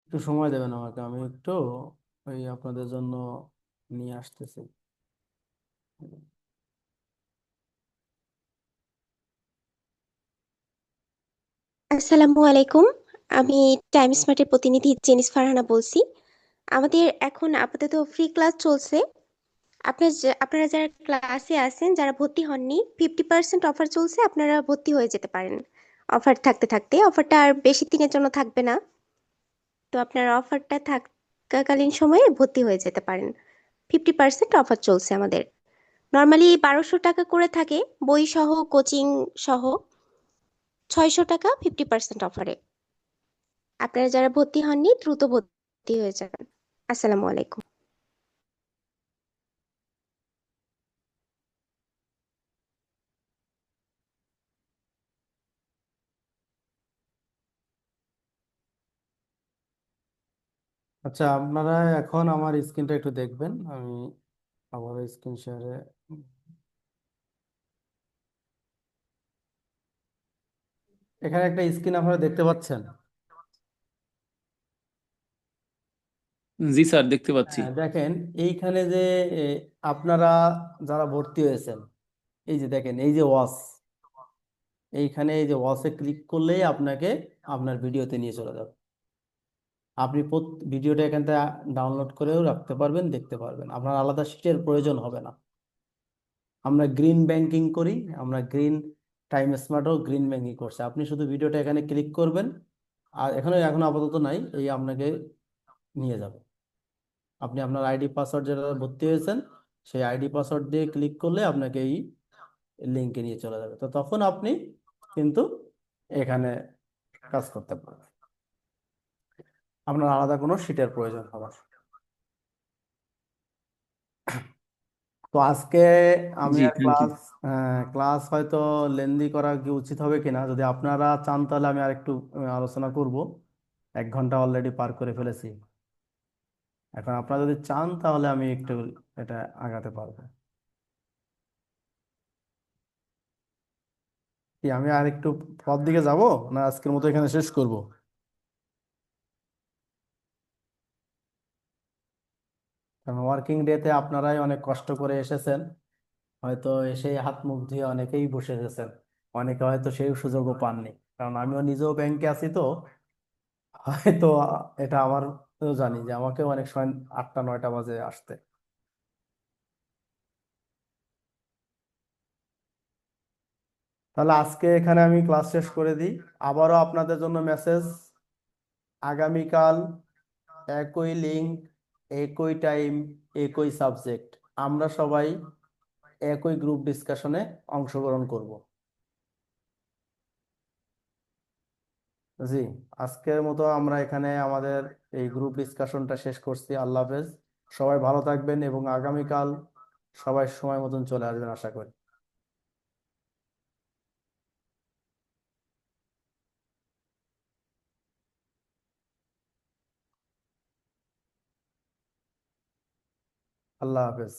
একটু সময় দেবেন আমাকে, আমি একটু ওই আপনাদের জন্য নিয়ে আসতেছি। আসসালামু আলাইকুম। আমি টাইম স্মার্টের প্রতিনিধি জেনিস ফারহানা বলছি। আমাদের এখন আপাতত ফ্রি ক্লাস চলছে। আপনারা যারা ক্লাসে আছেন, যারা ভর্তি হননি, 50% অফার চলছে, আপনারা ভর্তি হয়ে যেতে পারেন। অফার থাকতে থাকতে অফারটা আর বেশি দিনের জন্য থাকবে না, তো আপনারা অফারটা থাকাকালীন সময়ে ভর্তি হয়ে যেতে পারেন। 50% অফার চলছে আমাদের। নর্মালি 1200 টাকা করে থাকে, বই সহ কোচিং সহ। 600 টাকা 50% অফারে। আপনারা যারা ভর্তি হননি দ্রুত ভর্তি হয়ে যাবেন। আসসালামু আলাইকুম। আচ্ছা, আপনারা এখন আমার স্ক্রিনটা একটু দেখবেন, আমি আবার স্ক্রিন শেয়ারে। এখানে একটা স্ক্রিন আপনারা দেখতে পাচ্ছেন। জি স্যার, দেখতে পাচ্ছি। হ্যাঁ, দেখেন এইখানে যে এ, আপনারা যারা ভর্তি হয়েছেন, এই যে দেখেন এই যে ওয়াচ, এইখানে এই যে ওয়াচে ক্লিক করলেই আপনাকে আপনার ভিডিওতে নিয়ে চলে যাবে। আপনি ভিডিওটা এখান থেকে ডাউনলোড করেও রাখতে পারবেন, দেখতে পারবেন, আপনার আলাদা শিটের প্রয়োজন হবে না। আমরা গ্রিন ব্যাংকিং করি, আমরা গ্রিন টাইম স্মার্টও গ্রিন ব্যাংকিং করছে। আপনি শুধু ভিডিওটা এখানে ক্লিক করবেন, আর এখন আপাতত নাই, এই আপনাকে নিয়ে যাবে। আপনি আপনার আইডি পাসওয়ার্ড যেটা ভর্তি হয়েছেন, সেই আইডি পাসওয়ার্ড দিয়ে ক্লিক করলে আপনাকে এই লিঙ্কে নিয়ে চলে যাবে। তো তখন আপনি কিন্তু এখানে কাজ করতে পারবেন, আপনার আলাদা কোনো শিটের প্রয়োজন হবে না। তো আজকে আমি জি, আর থ্যাংক ইউ। ক্লাস হয়তো লেন্দি করা কি উচিত হবে কিনা, যদি আপনারা চান তাহলে আমি আর একটু আলোচনা করব। 1 ঘন্টা অলরেডি পার করে ফেলেছি। এখন আপনারা যদি চান তাহলে আমি একটু এটা আগাতে পারবো। কি আমি আর একটু পর দিকে যাব, না আজকের মতো এখানে শেষ করব? কারণ ওয়ার্কিং ডেতে আপনারাই অনেক কষ্ট করে এসেছেন, হয়তো এসে হাত মুখ ধুয়ে অনেকেই বসে গেছেন, অনেকে হয়তো সেই সুযোগও পাননি। কারণ আমিও নিজেও ব্যাংকে আছি, তো হয়তো এটা আমার জানি যে আমাকে অনেক সময় 8টা 9টা বাজে আসতে। তাহলে আজকে এখানে আমি ক্লাস শেষ করে দিই। আবারও আপনাদের জন্য মেসেজ, আগামীকাল একই লিঙ্ক, একই টাইম, একই সাবজেক্ট, আমরা সবাই একই গ্রুপ ডিসকাশনে অংশগ্রহণ করব। জি, আজকের মতো আমরা এখানে আমাদের এই গ্রুপ ডিসকাশনটা শেষ করছি। আল্লাহ হাফেজ, সবাই ভালো থাকবেন এবং আগামীকাল সবাই সময় মতন চলে আসবেন আশা করি। আল্লাহ হাফেজ।